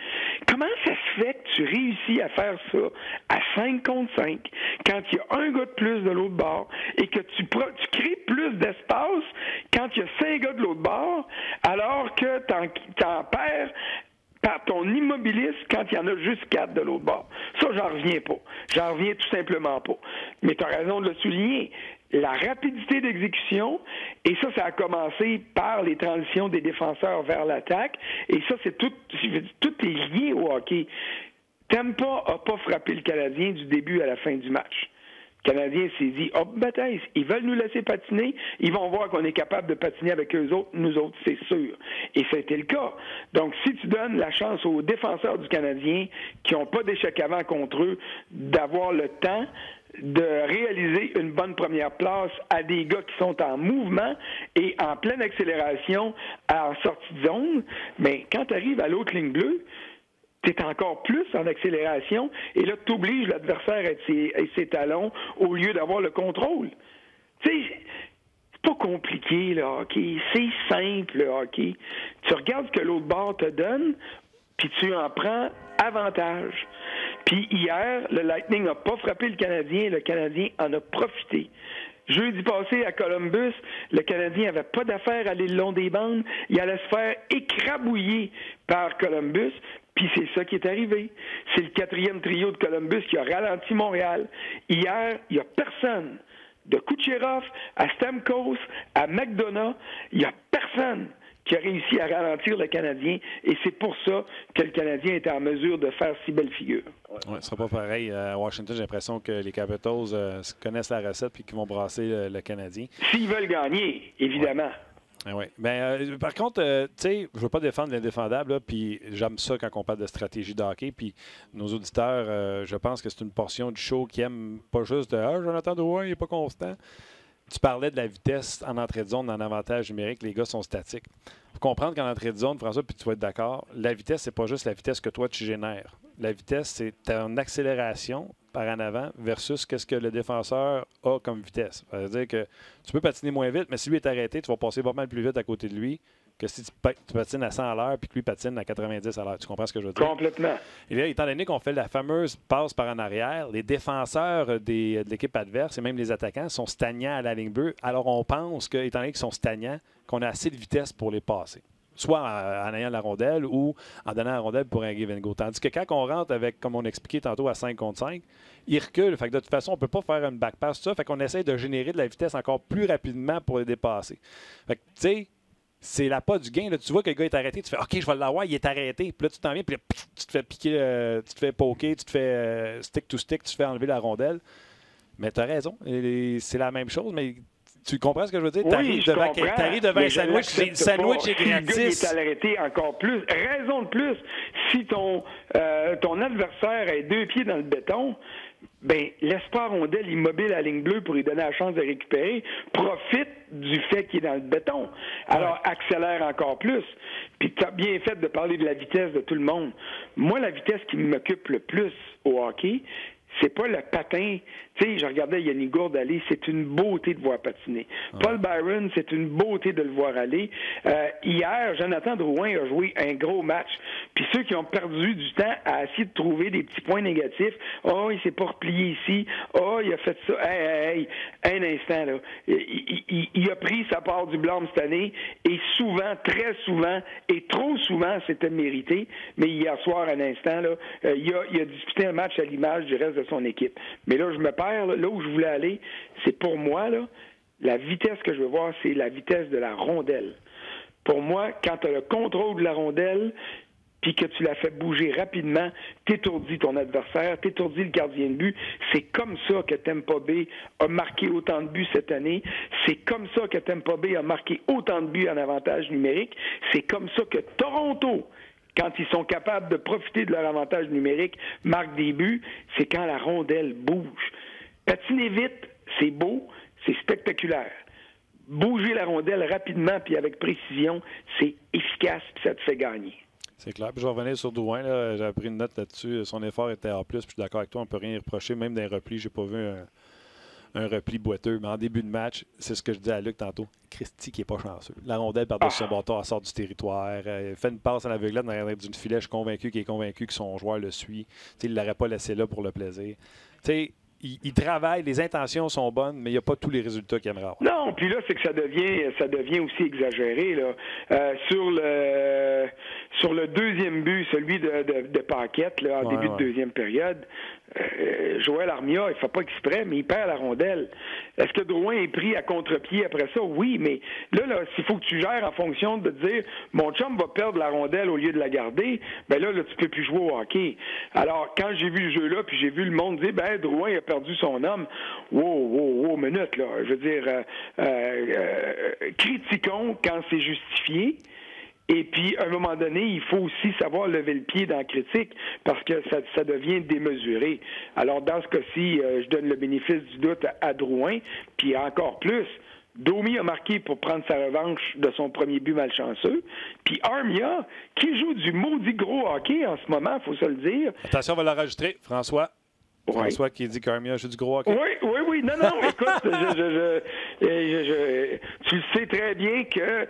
Comment ça se fait que tu réussis à faire ça à 5 contre 5 quand il y a un gars de plus de l'autre bord et que tu crées plus d'espace quand il y a 5 gars de l'autre bord alors que t'en perds par ton immobilisme quand il y en a juste 4 de l'autre bord. Ça, j'en reviens pas. J'en reviens tout simplement pas. Mais tu as raison de le souligner. La rapidité d'exécution, et ça a commencé par les transitions des défenseurs vers l'attaque, et ça, tout est lié au hockey. Tampa n'a pas frappé le Canadien du début à la fin du match. Le Canadien s'est dit, oh, bataille, ils veulent nous laisser patiner, ils vont voir qu'on est capable de patiner avec eux autres, nous autres, c'est sûr. Et ça a été le cas. Donc, si tu donnes la chance aux défenseurs du Canadien, qui n'ont pas d'échec avant contre eux, d'avoir le temps de réaliser une bonne première place à des gars qui sont en mouvement et en pleine accélération en sortie de zone, mais quand tu arrives à l'autre ligne bleue, tu es encore plus en accélération et là, tu obliges l'adversaire à être ses talons au lieu d'avoir le contrôle. Tu sais, c'est pas compliqué, le hockey. C'est simple, le hockey. Tu regardes ce que l'autre bord te donne, puis tu en prends avantage. Puis hier, le Lightning n'a pas frappé le Canadien en a profité. Jeudi passé, à Columbus, le Canadien n'avait pas d'affaire à aller le long des bandes. Il allait se faire écrabouiller par Columbus. Puis c'est ça qui est arrivé. C'est le 4e trio de Columbus qui a ralenti Montréal. Hier, il n'y a personne. De Kucherov à Stamkos à McDonough, il n'y a personne qui a réussi à ralentir le Canadien. Et c'est pour ça que le Canadien était en mesure de faire si belle figure. Oui, ce ne sera pas pareil. À Washington, j'ai l'impression que les Capitals connaissent la recette et qu'ils vont brasser le Canadien. S'ils veulent gagner, évidemment. Ouais. Oui. Par contre, tu sais, je ne veux pas défendre l'indéfendable, puis j'aime ça quand on parle de stratégie de hockey. Puis nos auditeurs, je pense que c'est une portion du show qui aime pas juste de « Ah, Jonathan Drouin, il n'est pas constant ». Tu parlais de la vitesse en entrée de zone, en avantage numérique, les gars sont statiques. Il faut comprendre qu'en entrée de zone, François, puis tu vas être d'accord, la vitesse, c'est pas juste la vitesse que toi tu génères. La vitesse, c'est ton accélération par en avant versus qu'est-ce que le défenseur a comme vitesse. Ça veut dire que tu peux patiner moins vite, mais si lui est arrêté, tu vas passer pas mal plus vite à côté de lui que si tu patines à 100 à l'heure puis que lui patine à 90 à l'heure. Tu comprends ce que je veux dire? Complètement. Et là, étant donné qu'on fait la fameuse passe par en arrière, les défenseurs de l'équipe adverse et même les attaquants sont stagnants à la ligne bleue. Alors, on pense que, étant donné qu'ils sont stagnants, qu'on a assez de vitesse pour les passer. soit en ayant la rondelle ou en donnant la rondelle pour un give and go. Tandis que quand on rentre avec, comme on expliquait tantôt, à 5 contre 5, il recule. Fait que de toute façon, on ne peut pas faire une back pass, tout ça. Fait qu'on essaie de générer de la vitesse encore plus rapidement pour les dépasser. Fait que, tu sais, c'est la pas du gain. Là. Tu vois que le gars est arrêté, tu fais OK, je vais l'avoir, il est arrêté. Puis là, tu t'en viens, puis là, tu te fais piquer, tu te fais poker, tu te fais stick to stick, tu te fais enlever la rondelle. Mais tu as raison. C'est la même chose, mais. Tu comprends ce que je veux dire? Oui, t'arrives devant un sandwich, le sandwich est gratis. Le gars est arrêté encore plus. Raison de plus, si ton adversaire est 2 pieds dans le béton, ben laisse pas la rondelle immobile à la ligne bleue pour lui donner la chance de récupérer. Profite du fait qu'il est dans le béton. Alors, accélère encore plus. Puis tu as bien fait de parler de la vitesse de tout le monde. Moi, la vitesse qui m'occupe le plus au hockey, c'est pas le patin. Tu sais, je regardais Yannick Gourde aller, c'est une beauté de voir patiner. Paul Byron, c'est une beauté de le voir aller. Hier, Jonathan Drouin a joué un gros match. Puis ceux qui ont perdu du temps à essayer de trouver des petits points négatifs, oh, il s'est pas replié ici, oh, il a fait ça. Hey, un instant, là. Il a pris sa part du blâme cette année, et souvent, très souvent, et trop souvent, c'était mérité. Mais hier soir, un instant, là, il a disputé un match à l'image du reste de son équipe. Mais là, je me perds. Là où je voulais aller, c'est pour moi, là, la vitesse que je veux voir, c'est la vitesse de la rondelle. Pour moi, quand tu as le contrôle de la rondelle, puis que tu la fais bouger rapidement, t'étourdis ton adversaire, t'étourdis le gardien de but. C'est comme ça que Tampa Bay a marqué autant de buts cette année. C'est comme ça que Tampa Bay a marqué autant de buts en avantage numérique. C'est comme ça que Toronto, quand ils sont capables de profiter de leur avantage numérique, marquent des buts. C'est quand la rondelle bouge. Patiner vite, c'est beau, c'est spectaculaire. Bouger la rondelle rapidement puis avec précision, c'est efficace puis ça te fait gagner. C'est clair. Puis je vais revenir sur Drouin. J'ai pris une note là-dessus. Son effort était en plus. Puis je suis d'accord avec toi, on ne peut rien reprocher. Même dans les replis, j'ai pas vu un repli boiteux. Mais en début de match, c'est ce que je dis à Luc tantôt. Christy qui n'est pas chanceux. La rondelle par-dessus son bâton, elle sort du territoire. Fait une passe à l'aveuglette dans l'arrière d'une filet. Je suis convaincu que son joueur le suit. T'sais, il ne l'aurait pas laissé là pour le plaisir. T'sais, il travaille, les intentions sont bonnes, mais il n'y a pas tous les résultats qu'il aimerait avoir. Non, puis là, c'est que ça devient aussi exagéré. Là. Sur le deuxième but, celui de Paquette, là, en début de deuxième période, Joël Armia, il ne fait pas exprès, mais il perd la rondelle. Est-ce que Drouin est pris à contre-pied après ça? Oui, mais là, s'il faut que tu gères en fonction de dire mon chum va perdre la rondelle au lieu de la garder, ben là, tu ne peux plus jouer au hockey. Alors, quand j'ai vu le jeu-là, puis j'ai vu le monde dire Drouin a perdu son homme, wow, minute, là. Je veux dire, critiquons quand c'est justifié. Et puis, à un moment donné, il faut aussi savoir lever le pied dans la critique parce que ça devient démesuré. Alors, dans ce cas-ci, je donne le bénéfice du doute à Drouin, puis encore plus. Domi a marqué pour prendre sa revanche de son premier but malchanceux. Puis Armia, qui joue du maudit gros hockey en ce moment, il faut se le dire. Attention, on va l'enregistrer. François qui dit qu'Armia joue du gros hockey. Oui. Non, écoute, tu le sais très bien que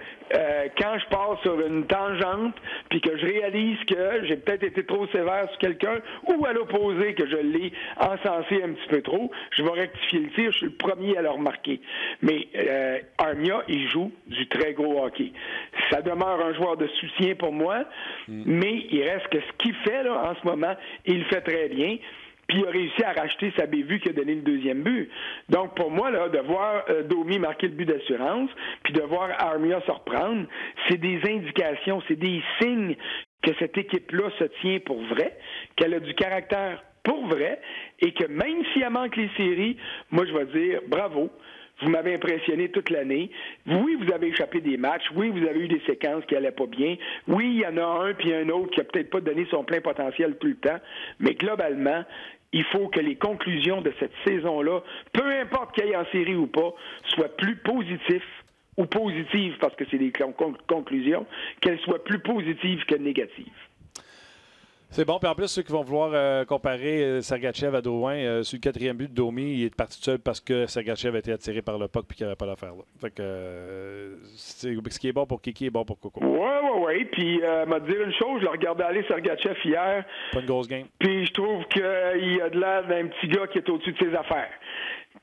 quand je pars sur une tangente puis que je réalise que j'ai peut-être été trop sévère sur quelqu'un ou à l'opposé que je l'ai encensé un petit peu trop, je vais rectifier le tir, je suis le premier à le remarquer. Mais Armia, il joue du très gros hockey. Ça demeure un joueur de soutien pour moi, mais il reste que ce qu'il fait là, en ce moment, il le fait très bien. Puis il a réussi à racheter sa bévue qui a donné le deuxième but. Donc, pour moi, là, de voir Domi marquer le but d'assurance, puis de voir Armia se reprendre, c'est des indications, c'est des signes que cette équipe-là se tient pour vrai, qu'elle a du caractère pour vrai, et que même si elle manque les séries, moi, je vais dire bravo. Vous m'avez impressionné toute l'année. Oui, vous avez échappé des matchs. Oui, vous avez eu des séquences qui n'allaient pas bien. Oui, il y en a un puis un autre qui n'a peut-être pas donné son plein potentiel tout le temps. Mais globalement, il faut que les conclusions de cette saison-là, peu importe qu'il y ait en série ou pas, soient plus positives ou positives, parce que c'est des conclusions, qu'elles soient plus positives que négatives. C'est bon. Puis en plus, ceux qui vont vouloir comparer Sergachev à Drouin, sur le quatrième but de Domi, il est parti tout seul parce que Sergachev a été attiré par le puck et qu'il n'avait pas l'affaire là. Fait que ce qui est bon pour Kiki est bon pour Coco. Oui. Puis, m'a dit une chose, je l'ai regardé aller Sergachev hier. Pas une grosse game. Puis, je trouve qu'il a de l'air d'un petit gars qui est au-dessus de ses affaires.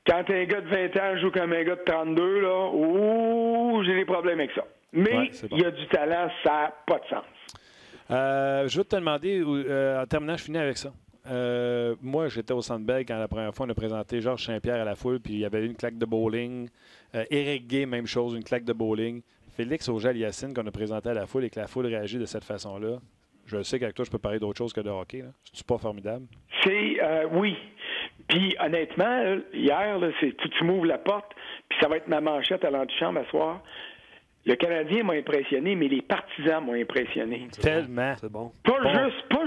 Quand un gars de 20 ans joue comme un gars de 32, là, j'ai des problèmes avec ça. Mais il y a du talent, ça n'a pas de sens. Je veux te demander, en terminant, je finis avec ça. Moi, j'étais au Centre Bell quand la première fois on a présenté Georges Saint-Pierre à la foule, puis il y avait une claque de bowling. Éric Gay, même chose, une claque de bowling. Félix Auger-Aliassine qu'on a présenté à la foule et que la foule réagit de cette façon-là. Je sais qu'avec toi, je peux parler d'autre chose que de hockey. C'est pas formidable? Oui. Puis honnêtement, hier, là, tu m'ouvres la porte, puis ça va être ma manchette à l'antichambre à soir. Le Canadien m'a impressionné, mais les partisans m'ont impressionné. Tellement. C'est bon. Pas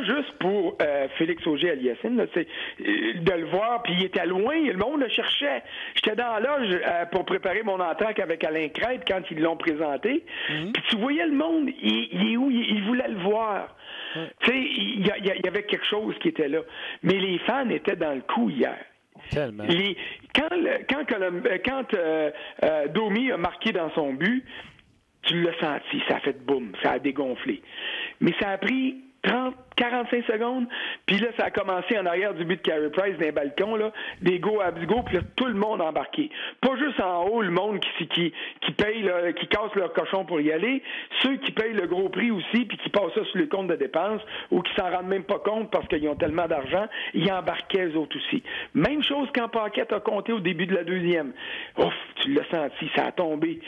juste pour Félix Auger-Aliassine, de le voir, puis il était loin, le monde le cherchait. J'étais dans la loge pour préparer mon entraque avec Alain Crête quand ils l'ont présenté. Puis tu voyais le monde, il est où? Il voulait le voir. Ouais. Tu sais, il y avait quelque chose qui était là. Mais les fans étaient dans le coup hier. Tellement. Quand Domi a marqué dans son but, tu l'as senti, ça a fait boum, ça a dégonflé. Mais ça a pris 45 secondes, puis là, ça a commencé en arrière du but de Carey Price d'un balcon, là, des go à go, puis là, tout le monde embarqué. Pas juste en haut, le monde qui paye, là, qui casse leur cochon pour y aller, ceux qui payent le gros prix aussi, puis qui passent ça sur les comptes de dépenses, ou qui s'en rendent même pas compte parce qu'ils ont tellement d'argent, ils embarquaient eux autres aussi. Même chose quand Paquette a compté au début de la deuxième. Ouf, tu l'as senti, ça a tombé.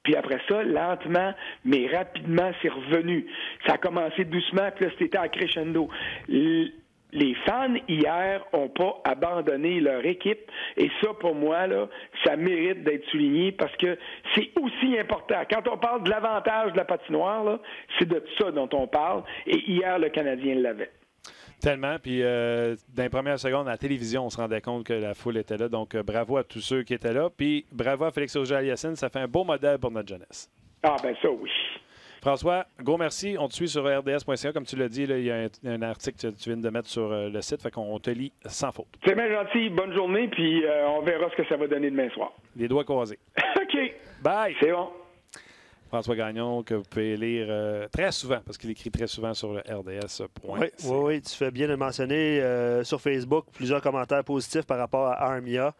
Puis après ça, lentement, mais rapidement, c'est revenu. Ça a commencé doucement, puis là, c'était à crescendo. Les fans, hier, n'ont pas abandonné leur équipe. Et ça, pour moi, là, ça mérite d'être souligné parce que c'est aussi important. Quand on parle de l'avantage de la patinoire, là, c'est de ça dont on parle. Et hier, le Canadien l'avait. Tellement. Puis, dans les premières secondes, à la télévision, on se rendait compte que la foule était là. Donc, bravo à tous ceux qui étaient là. Puis, bravo à Félix Auger-Aliassine. Ça fait un beau modèle pour notre jeunesse. Ah, ben ça, oui. François, gros merci. On te suit sur rds.ca. Comme tu l'as dit, là, il y a un article que tu viens de mettre sur le site. Fait qu'on te lit sans faute. C'est bien gentil. Bonne journée. Puis, on verra ce que ça va donner demain soir. Les doigts croisés. OK. Bye. C'est bon. François Gagnon, que vous pouvez lire très souvent, parce qu'il écrit très souvent sur le RDS.ca. Oui, tu fais bien de le mentionner sur Facebook, plusieurs commentaires positifs par rapport à Armia.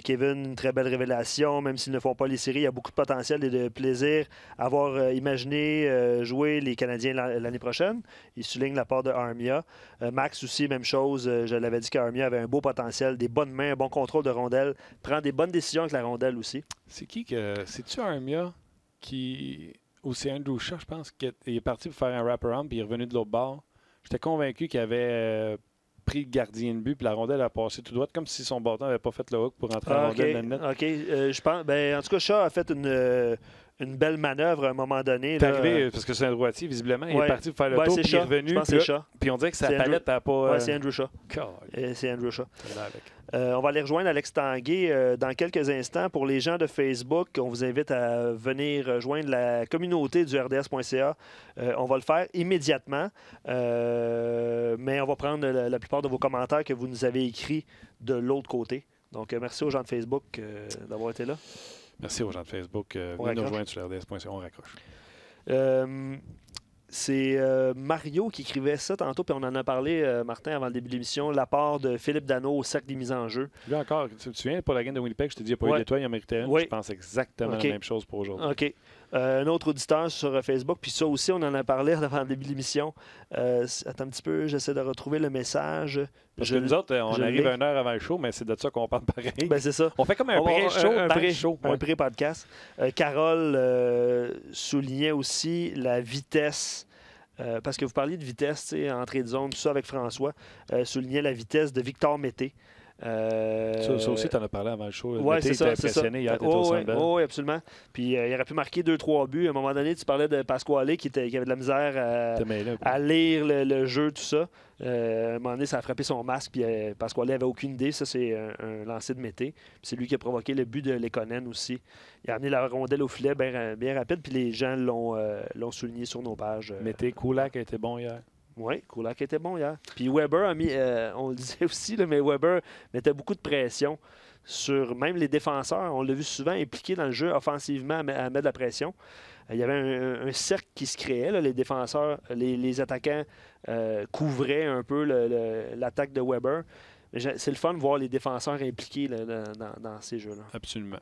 Kevin, une très belle révélation, même s'ils ne font pas les séries, il y a beaucoup de potentiel et de plaisir à avoir imaginé jouer les Canadiens l'année prochaine. Il souligne la part de Armia. Max aussi, même chose, je l'avais dit qu'Armia avait un beau potentiel, des bonnes mains, un bon contrôle de rondelle, prend des bonnes décisions avec la rondelle aussi. C'est-tu Armia? Ou c'est Andrew Shaw, je pense, qu'il est parti pour faire un wraparound puis il est revenu de l'autre bord. J'étais convaincu qu'il avait pris le gardien de but puis la rondelle a passé tout droit, comme si son bâton n'avait pas fait le hook pour rentrer la rondelle dans le net. OK. Je pense, en tout cas, Shaw a fait une belle manœuvre à un moment donné. C'est arrivé, parce que c'est un droitier, visiblement. Il est parti pour faire le tour, puis il est revenu. Puis on dirait que sa palette n'a pas... Oui, c'est Andrew Shaw. C'est Andrew Shaw. On va aller rejoindre Alex Tanguay dans quelques instants. Pour les gens de Facebook, on vous invite à venir rejoindre la communauté du RDS.ca. On va le faire immédiatement, mais on va prendre la plupart de vos commentaires que vous nous avez écrits de l'autre côté. Donc, merci aux gens de Facebook d'avoir été là. Merci aux gens de Facebook. Venez nous rejoindre sur RDS.ca. On raccroche. C'est Mario qui écrivait ça tantôt, puis on en a parlé, Martin, avant le début de l'émission, l'apport de Philippe Danault au cercle des mises en jeu. Là encore, tu te souviens, pour la game de Winnipeg, je te dis, il n'y a pas eu d'étoile, il en méritait une. Je pense exactement la même chose pour aujourd'hui. OK. Un autre auditeur sur Facebook, puis ça aussi, on en a parlé avant le début de l'émission. Attends un petit peu, j'essaie de retrouver le message. Parce que nous autres, on arrive 1 heure avant le show, mais c'est de ça qu'on parle pareil. Ben, c'est ça. On fait comme un pré-show. Un pré-podcast. Carole soulignait aussi la vitesse. Parce que vous parliez de vitesse, entrée de zone, tout ça avec François. Soulignait la vitesse de Victor Mété. Ça aussi, tu en as parlé avant le show. Oui, c'est ça. Impressionné hier, Oui, absolument. Puis il aurait pu marquer 2-3 buts. À un moment donné, tu parlais de Pasquale qui avait de la misère à lire le jeu, tout ça. À un moment donné, ça a frappé son masque, puis Pasquale n'avait aucune idée. Ça, c'est un lancer de Mété. C'est lui qui a provoqué le but de Lekonen aussi. Il a amené la rondelle au filet bien rapide, puis les gens l'ont souligné sur nos pages. Mété, Kulak a été bon hier. Oui, Kulak était bon hier. Puis Weber a mis, on le disait aussi, là, mais Weber mettait beaucoup de pression sur même les défenseurs. On l'a vu souvent impliqué dans le jeu offensivement à mettre de la pression. Il y avait un cercle qui se créait. Là, les défenseurs, les attaquants couvraient un peu l'attaque de Weber. C'est le fun de voir les défenseurs impliqués là, dans ces jeux-là. Absolument.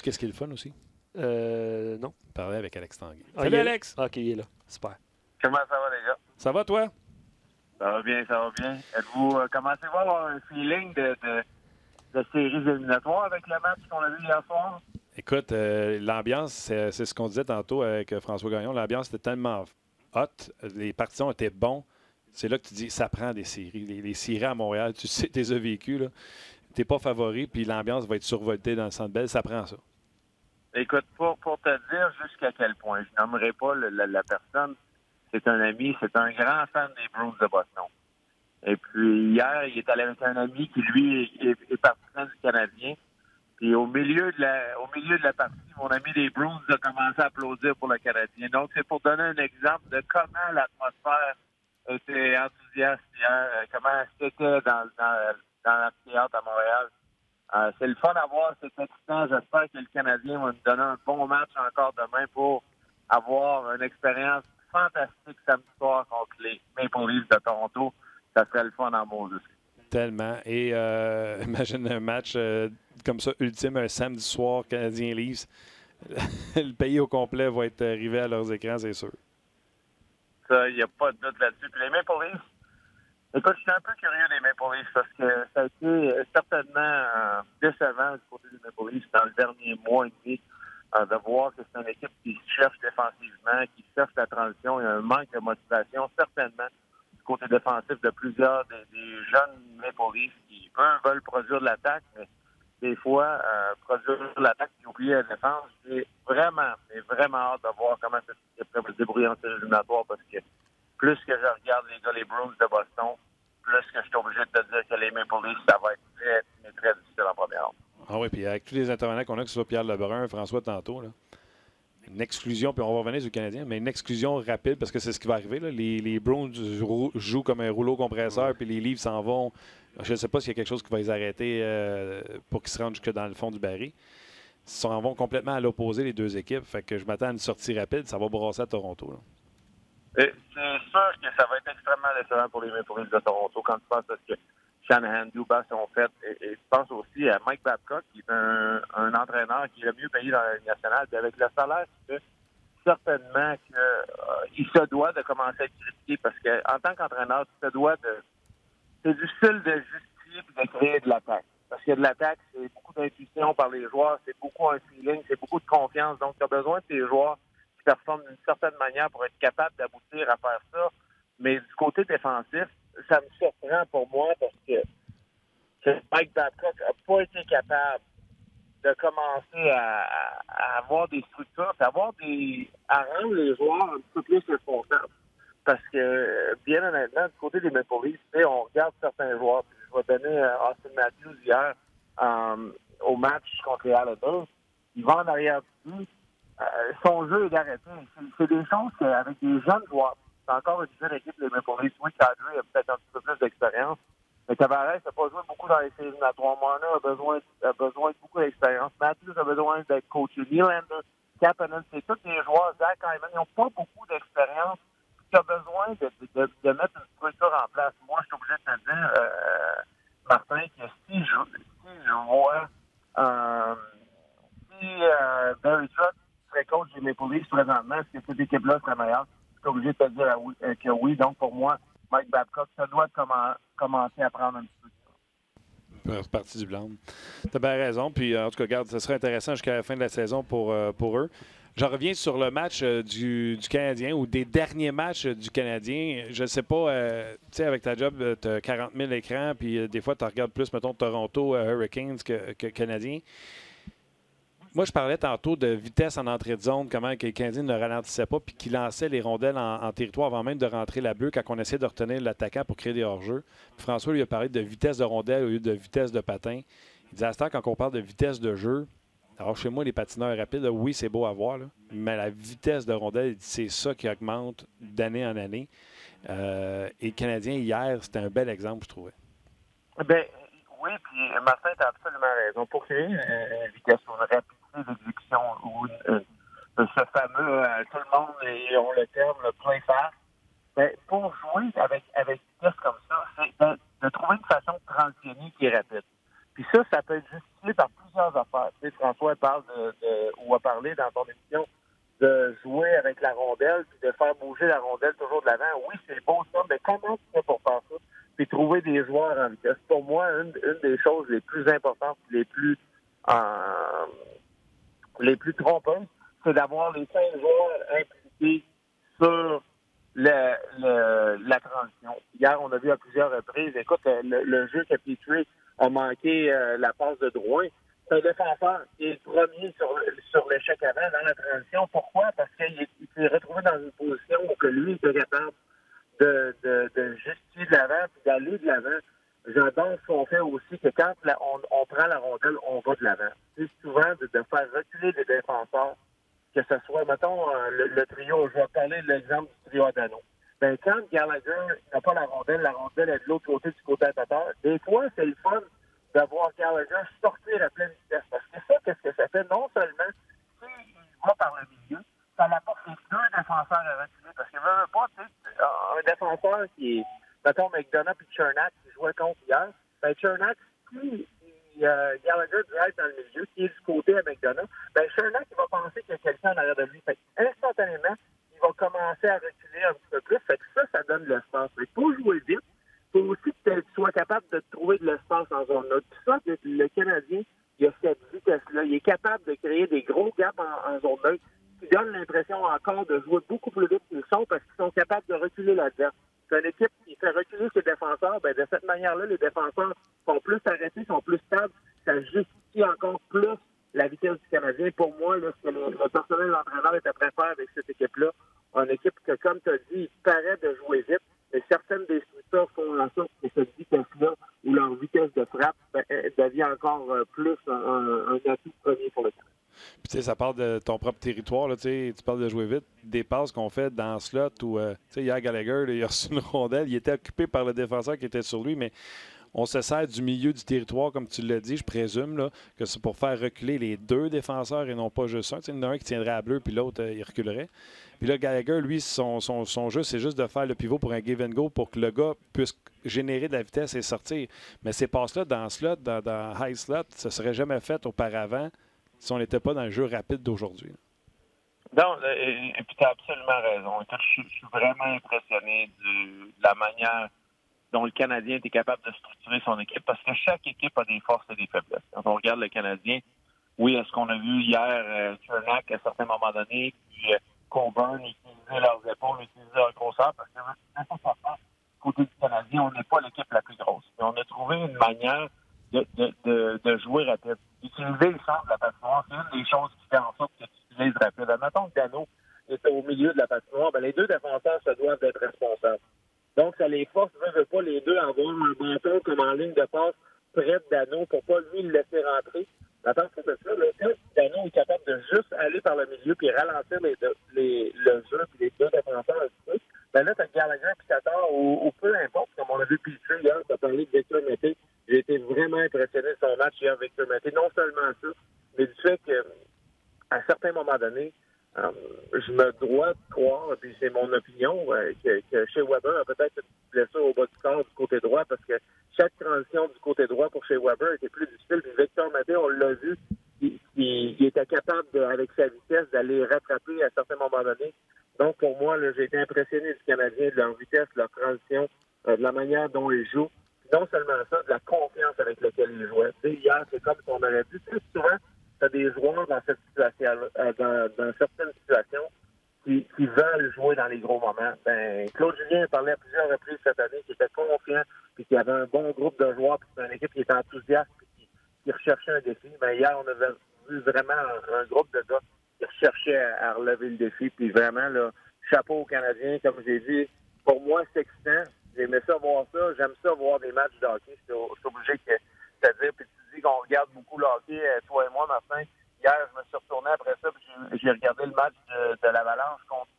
Qu'est-ce qui est le fun aussi? Non. Parler avec Alex Tanguay. Ah, Salut, Alex! OK, il est là. Super. Comment ça va, les gars? Ça va, toi? Ça va bien, ça va bien. Êtes-vous commencez-vous à avoir un feeling de séries éliminatoires avec le match qu'on a vu hier soir? Écoute, l'ambiance, c'est ce qu'on disait tantôt avec François Gagnon. L'ambiance était tellement hot. Les partisans étaient bons. C'est là que tu dis, ça prend des séries. Les séries à Montréal, tu sais, tu les as vécues. Tu n'es pas favori, puis l'ambiance va être survoltée dans le Centre Bell. Ça prend ça. Écoute, pour te dire jusqu'à quel point, je nommerai pas la personne, c'est un ami, c'est un grand fan des Bruins de Boston. Et puis hier, il est allé avec un ami qui, lui, est partisan du Canadien. Puis au milieu de la partie, mon ami des Bruins a commencé à applaudir pour le Canadien. Donc, c'est pour donner un exemple de comment l'atmosphère était enthousiaste hier, comment c'était dans l'amphithéâtre à Montréal. C'est le fun à voir, c'est excitant. J'espère que le Canadien va nous donner un bon match encore demain pour avoir une expérience fantastique samedi soir contre les Maple Leafs de Toronto. Ça serait le fun en mots aussi. Tellement. Et imagine un match comme ça, ultime, un samedi soir, Canadien-Leafs. Le pays au complet va être arrivé à leurs écrans, c'est sûr. Ça, il n'y a pas de doute là-dessus. Puis les Maple Leafs, écoute, je suis un peu curieux des Maple Leafs parce que ça a été certainement décevant du côté des Maple Leafs dans le dernier mois et demi de voir que c'est une équipe qui cherche défensivement, qui cherche la transition. Il y a un manque de motivation, certainement, du côté défensif de plusieurs des jeunes Maple Leafs qui, eux, veulent produire de l'attaque, mais des fois, produire de l'attaque et oublier la défense. J'ai vraiment hâte de voir comment cette équipe va se débrouiller en séries éliminatoires parce que plus que je regarde les gars, les Bruins de Boston, plus que je suis obligé de te dire que les Maple Leafs, ça va être très difficile en première ronde. Ah oui, puis avec tous les intervenants qu'on a, que ce soit Pierre Lebrun, François tantôt, là, une exclusion, puis on va revenir sur le Canadien, mais une exclusion rapide, parce que c'est ce qui va arriver. Là. Les Browns jouent comme un rouleau compresseur, puis les Leafs s'en vont. Je ne sais pas s'il y a quelque chose qui va les arrêter pour qu'ils se rendent jusque dans le fond du baril. Ils s'en vont complètement à l'opposé, les deux équipes. Fait que je m'attends à une sortie rapide. Ça va brasser à Toronto. Là. C'est sûr que ça va être extrêmement décevant pour les Maple Leafs de Toronto quand tu penses à ce que Shanahan, Dubas ont fait. Et je pense aussi à Mike Babcock, qui est un entraîneur qui est le mieux payé dans la Ligue nationale. Puis avec le salaire qu'il fait, certainement qu'il se doit de commencer à être critiqué parce qu'en tant qu'entraîneur, tu te dois de... C'est difficile de justifier et de créer de l'attaque. Parce que de l'attaque, c'est beaucoup d'intuition par les joueurs, c'est beaucoup un feeling, c'est beaucoup de confiance. Donc, tu as besoin de tes joueurs qui performent d'une certaine manière pour être capable d'aboutir à faire ça. Mais du côté défensif, ça me surprend pour moi parce que Mike Babcock n'a pas été capable de commencer à avoir des structures, à rendre les joueurs un peu plus responsables. Parce que, bien honnêtement, du côté des Maple Leafs, on regarde certains joueurs. Puis je vais donner Austin Matthews hier au match contre les Islanders. Il va en arrière du but. Son jeu est d'arrêter. C'est des choses qu'avec des jeunes joueurs, c'est encore une jeune équipe, les Maple Leafs. Oui, Kadri a peut-être un petit peu plus d'expérience. Mais Tavares n'a pas joué beaucoup dans les séries éliminatoires. Marner a besoin de beaucoup d'expérience. Matthews a besoin d'être coaché. Nylander, Kapanen, c'est tous des joueurs. Zach Hyman, ils n'ont pas beaucoup d'expérience. Tu as besoin de mettre une structure en place. Moi, je suis obligé de te dire, Martin, que si je vois Barry Trotz serait coach des Maple Leafs présentement, est-ce que cette équipe-là serait meilleure? Je suis obligé de te dire que oui. Donc, pour moi, Mike Babcock, ça doit commencer à prendre un petit peu de Partie du blanc. Tu as bien raison. Puis, en tout cas, regarde, ce serait intéressant jusqu'à la fin de la saison pour eux. J'en reviens sur le match du Canadien ou des derniers matchs du Canadien. Je ne sais pas, tu sais, avec ta job, tu as 40 000 écrans, puis des fois, tu regardes plus, mettons, Toronto, Hurricanes que Canadien. Moi, je parlais tantôt de vitesse en entrée de zone, comment les Canadiens ne ralentissaient pas puis qu'ils lançaient les rondelles en territoire avant même de rentrer la bleue quand on essayait de retenir l'attaquant pour créer des hors-jeux. François lui a parlé de vitesse de rondelle au lieu de vitesse de patin. Il disait à ce temps, quand on parle de vitesse de jeu, alors chez moi, les patineurs rapides, là, oui, c'est beau à voir, là, mais la vitesse de rondelle, c'est ça qui augmente d'année en année. Et le Canadien, hier, c'était un bel exemple, je trouvais. Bien, oui, puis Martin, tu as absolument raison. Pour créer une vitesse ou une rapidité d'exécution ou ce fameux tout le monde ont le terme le play fast, bien, pour jouer avec vitesse comme ça, c'est de trouver une façon de transitionner qui est rapide. Puis ça peut être justifié par plusieurs affaires. Tu sais, François parle ou a parlé dans ton émission de jouer avec la rondelle puis de faire bouger la rondelle toujours de l'avant. Oui, c'est beau ça, mais comment tu fais pour faire ça? Puis trouver des joueurs en vitesse. Pour moi, une des choses les plus importantes, les plus trompeuses, c'est d'avoir les 5 joueurs impliqués sur la transition. Hier, on a vu à plusieurs reprises, écoute, le jeu que Petrie a manqué la passe de Drouin. C'est un défenseur qui est le premier sur l'échec avant dans la transition. Pourquoi? Parce qu'il s'est retrouvé dans une position où que lui était capable de justifier de l'avant puis d'aller de l'avant. J'adore ce qu'on fait aussi, que quand on prend la rondelle, on va de l'avant. C'est souvent de faire reculer les défenseurs, que ce soit, mettons, le trio, je vais parler de l'exemple du trio Adano. Ben, quand Gallagher n'a pas la rondelle est de l'autre côté du côté attaquant. Des fois, c'est le fun de voir Gallagher sortir à pleine vitesse. Parce que ça, qu'est-ce que ça fait? Non seulement, s'il va par le milieu, ça n'apporte les 2 défenseurs à reculer. Parce que veut pas, tu sais, un défenseur qui est, mettons, McDonough et Chernak qui jouaient contre hier, ben, Chernak, si Gallagher drive dans le milieu, qui est du côté à McDonough, ben, Chernak, il va penser qu'il y a quelqu'un en arrière de lui. Fait instantanément, il va commencer à reculer un petit peu plus. Fait que ça donne de l'espace. Il faut jouer vite. Il faut aussi que tu sois capable de trouver de l'espace en zone neutre. Tout ça, le Canadien, il a cette vitesse-là. Il est capable de créer des gros gaps en zone neutre qui donnent l'impression encore de jouer beaucoup plus vite qu'ils sont parce qu'ils sont capables de reculer l'adversaire. C'est une équipe qui fait reculer ses défenseurs. Ben, de cette manière-là, les défenseurs sont plus arrêtés, sont plus stables. Ça justifie encore plus la vitesse du Canadien. Pour moi, là, ce que le personnel de l'entraîneur est après faire avec cette équipe-là, une équipe que, comme tu as dit, il paraît de jouer vite, mais certaines des structures font en sorte que cette vitesse-là, ou leur vitesse de frappe, devient encore plus un atout premier pour le Canadien. Puis, tu sais, ça parle de ton propre territoire. Là, tu parles de jouer vite. Des passes qu'on fait dans le slot où, tu sais, hier, Gallagher, là, il a reçu une rondelle. Il était occupé par le défenseur qui était sur lui, mais on se sert du milieu du territoire, comme tu l'as dit, je présume, là, que c'est pour faire reculer les 2 défenseurs et non pas juste un. Tu sais, il y en a un qui tiendrait à bleu, puis l'autre, il reculerait. Puis là, Gallagher, lui, son jeu, c'est juste de faire le pivot pour un give and go pour que le gars puisse générer de la vitesse et sortir. Mais ces passes-là, dans slot, dans high slot, ça ne serait jamais fait auparavant si on n'était pas dans le jeu rapide d'aujourd'hui. Non, et puis tu as absolument raison. Écoute, je suis vraiment impressionné de la manière dont le Canadien était capable de structurer son équipe, parce que chaque équipe a des forces et des faiblesses. Quand on regarde le Canadien, oui, est-ce qu'on a vu hier Chernak à certains moments donnés, puis Coburn utiliser leurs épaules, utiliser leur grosseur, parce que du côté du Canadien, on n'est pas l'équipe la plus grosse. Mais on a trouvé une manière de jouer rapide. Utiliser le centre de la patinoire, c'est une des choses qui fait en sorte que tu utilises rapide. Admettons que Dano est au milieu de la patinoire, ben les 2 défenseurs se doivent d'être responsables. Donc, ça les force, veut pas les 2 avoir un bâton comme en ligne de passe près de Dano pour pas lui le laisser rentrer. Attends, c'est ça. Là, quand Dano est capable de juste aller par le milieu puis ralentir le jeu puis les 2 défenseurs un petit peu, ben là, tu as Gallagher puis Tatar ou peu importe, comme on a vu Petrie hier, tu as parlé de Victor Mété. J'ai été vraiment impressionné de son match hier, Victor Mété. Non seulement ça, mais du fait qu'à un certain moment donné, je me dois de croire, puis c'est mon opinion, que Shea Weber a peut-être une blessure au bas du corps du côté droit parce que chaque transition du côté droit pour Shea Weber était plus difficile. Puis Victor Mété, on l'a vu, il était capable, avec sa vitesse, d'aller rattraper à certains moments donnés. Donc, pour moi, là, j'ai été impressionné du Canadien, de leur vitesse, de leur transition, de la manière dont ils jouent. Puis non seulement ça, de la confiance avec laquelle ils jouaient. Tu sais, hier, c'est comme si on aurait dit, tu sais, souvent, tu as des joueurs dans cette situation, dans certaines situations qui veulent jouer dans les gros moments. Ben, Claude Julien parlait à plusieurs reprises cette année qu'il était confiant, puis qu'il y avait un bon groupe de joueurs, puis c'était une équipe qui était enthousiaste, puis qui recherchait un défi. Ben, hier, on avait vu vraiment un groupe de gars qui recherchaient à relever le défi, puis vraiment, là, chapeau aux Canadiens, comme j'ai dit, pour moi, c'est excitant. J'aimais ça voir ça. J'aime ça voir des matchs de hockey. Je suis obligé de te dire, puis tu dis qu'on regarde beaucoup le hockey, toi et moi, Martin. Hier, je me suis retourné après ça, puis j'ai regardé le match de l'Avalanche contre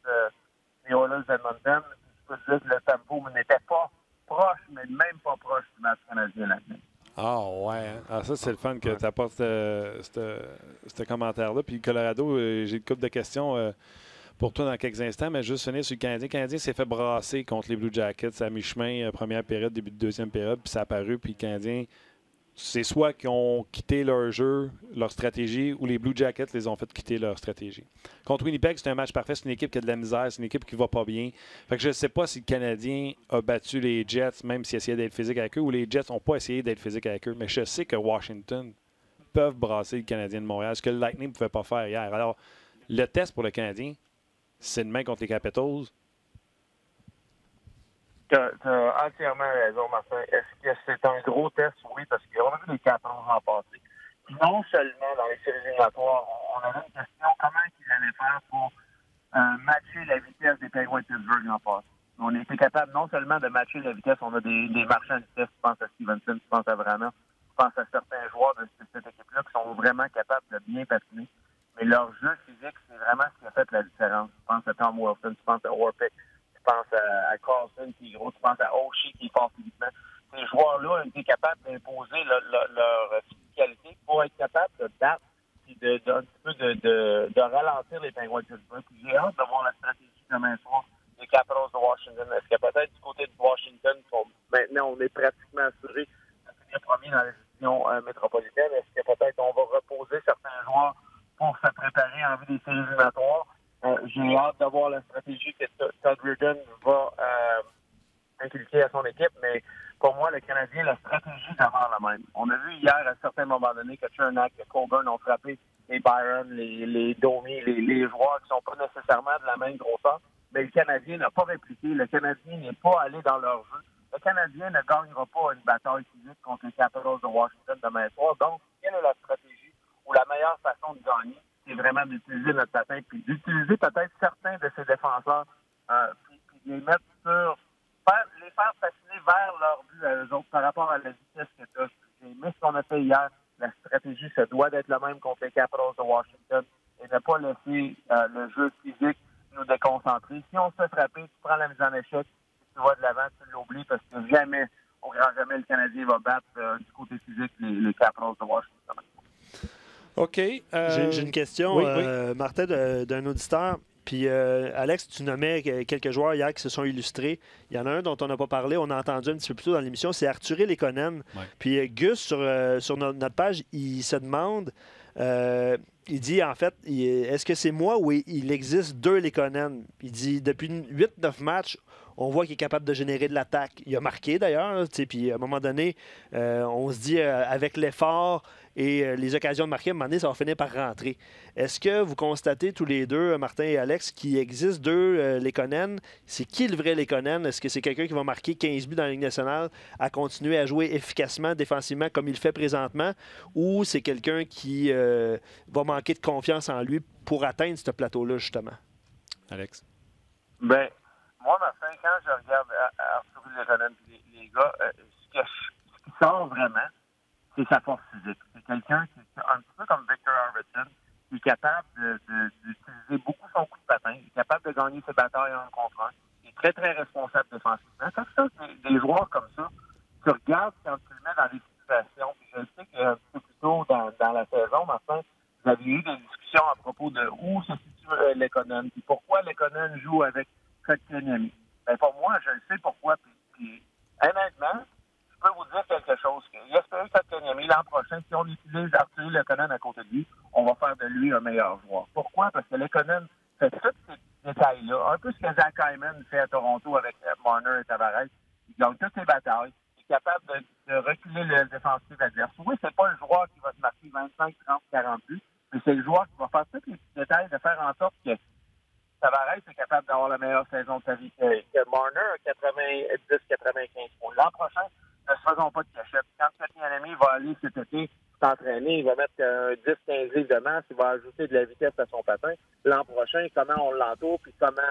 les Oilers d'Edmonton. Je peux te dire que le tempo n'était pas proche, mais même pas proche du match canadien là-dedans. Ah ouais. Hein? Ah, ça, c'est le fun que tu apportes ce commentaire-là. Puis Colorado, j'ai une couple de questions pour toi dans quelques instants, mais juste finir sur le Canadien. Le Canadien s'est fait brasser contre les Blue Jackets à mi-chemin, première période, début de deuxième période, puis ça a apparu, puis le Canadien c'est soit qu'ils ont quitté leur jeu, leur stratégie, ou les Blue Jackets les ont fait quitter leur stratégie. Contre Winnipeg, c'est un match parfait. C'est une équipe qui a de la misère. C'est une équipe qui va pas bien. Fait que je ne sais pas si le Canadien a battu les Jets, même s'il essayait d'être physique avec eux, ou les Jets n'ont pas essayé d'être physique avec eux. Mais je sais que Washington peuvent brasser le Canadien de Montréal, ce que le Lightning ne pouvait pas faire hier. Alors, le test pour le Canadien, c'est demain contre les Capitals. Tu as entièrement raison, Martin. Est-ce que c'est un gros test? Oui, parce qu'on a vu les 14 ans passés. Puis non seulement dans les séries éliminatoires, on avait une question comment il allait faire pour matcher la vitesse des Penguins de Pittsburgh l'an passé. On a été capable non seulement de matcher la vitesse, on a des marchands de vitesse, je pense à Stevenson, je pense à Vrana, je pense à certains joueurs de cette équipe-là qui sont vraiment capables de bien patiner. Mais leur jeu physique, c'est vraiment ce qui a fait la différence. Je pense à Tom Wilson, je pense à Warpick, je pense à Carlson qui est gros, je pense à Oshie qui est fort physiquement. Ces joueurs-là ont été capables d'imposer leur physicalité pour être capables de battre et un petit peu de ralentir les Penguins de Pittsburgh. J'ai hâte de voir la stratégie demain soir des Capitals de Washington. Est-ce que peut-être du côté de Washington, maintenant on est pratiquement assuré de finir premier dans la division métropolitaine, est-ce que peut-être on va reposer certains joueurs pour se préparer en vue des séries éliminatoires? J'ai hâte de voir la stratégie que Todd Reardon va inculquer à son équipe, mais pour moi, le Canadien, la stratégie demeure la même. On a vu hier, à un certain moment donné, que Chernak et Colburn ont frappé les Byron, les Domi, les joueurs qui ne sont pas nécessairement de la même grosseur, mais le Canadien n'a pas répliqué. Le Canadien n'est pas allé dans leur jeu. Le Canadien ne gagnera pas une bataille physique contre les Capitals de Washington demain soir. Donc, quelle est la stratégie ou la meilleure façon de gagner? C'est vraiment d'utiliser notre patin, puis d'utiliser peut-être certains de ces défenseurs, puis de les mettre sur... les faire patiner vers leur but à eux autres par rapport à la vitesse que tu as. J'ai aimé ce qu'on a fait hier. La stratégie, ça doit être la même contre les Capitals de Washington et ne pas laisser le jeu physique nous déconcentrer. Si on se fait frapper, tu prends la mise en échec, tu vas de l'avant, tu l'oublies parce que jamais, au grand jamais, le Canadien va battre du côté physique les Capitals de Washington. OK. J'ai une question, oui. Martin, d'un auditeur. Puis, Alex, tu nommais quelques joueurs hier qui se sont illustrés. Il y en a un dont on n'a pas parlé, on a entendu un petit peu plus tôt dans l'émission, c'est Arthurie Lekonen. Ouais. Puis, Gus, sur notre page, il se demande, il dit en fait, est-ce que c'est moi ou il existe deux Lekonen? Il dit, depuis 8-9 matchs, on voit qu'il est capable de générer de l'attaque. Il a marqué d'ailleurs, puis à un moment donné, on se dit avec l'effort et les occasions de marquer, à un moment donné, ça va finir par rentrer. Est-ce que vous constatez tous les deux, Martin et Alex, qu'il existe deux Lekonen? C'est qui le vrai Lekonen? Est-ce que c'est quelqu'un qui va marquer 15 buts dans la Ligue nationale, à continuer à jouer efficacement, défensivement, comme il le fait présentement, ou c'est quelqu'un qui va manquer de confiance en lui pour atteindre ce plateau-là, justement? Alex? Ben, moi, Martin, quand je regarde Arthurie Lekonen et les gars, ce qui sort vraiment, c'est sa force physique. C'est quelqu'un qui est un petit peu comme Victor Arvidsson, qui est capable d'utiliser beaucoup son coup de patin, qui est capable de gagner ses batailles en contre un, qui est très, très responsable défensivement. Quand ça, des joueurs comme ça, tu regardes quand tu le mets dans des situations, puis je sais qu'un peu plus tôt dans la saison, Martin, vous avez eu des discussions à propos de où se situe Lekonen, puis pourquoi Lekonen joue avec Kotkaniemi. Ben, pour moi, je le sais pourquoi. Puis, honnêtement, je peux vous dire quelque chose. Jesperi Kotkaniemi, l'an prochain, si on utilise Arthurie Lekonen à côté de lui, on va faire de lui un meilleur joueur. Pourquoi? Parce que Lekonen fait tous ces détails-là. Un peu ce que Zach Hyman fait à Toronto avec Marner et Tavares. Il gagne toutes ses batailles. Il est capable de reculer le défensif adverse. Oui, c'est pas le joueur qui va se marquer 25, 30, 40 buts, mais c'est le joueur qui va faire tous les petits détails de faire en sorte que Tavares est capable d'avoir la meilleure saison de sa vie que Marner a 90-95 points. L'an prochain, ne se faisons pas de cachette. Quand Kotkaniemi va aller cet été s'entraîner, il va mettre 10-15 livres de masse, il va ajouter de la vitesse à son patin. L'an prochain, comment on l'entoure, puis comment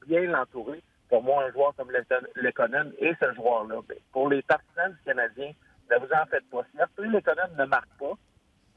bien l'entourer. Pour moi, un joueur comme Lekonen et ce joueur-là. Pour les partisans du Canadien, ne vous en faites pas. Si Arthurie Lekonen ne marque pas,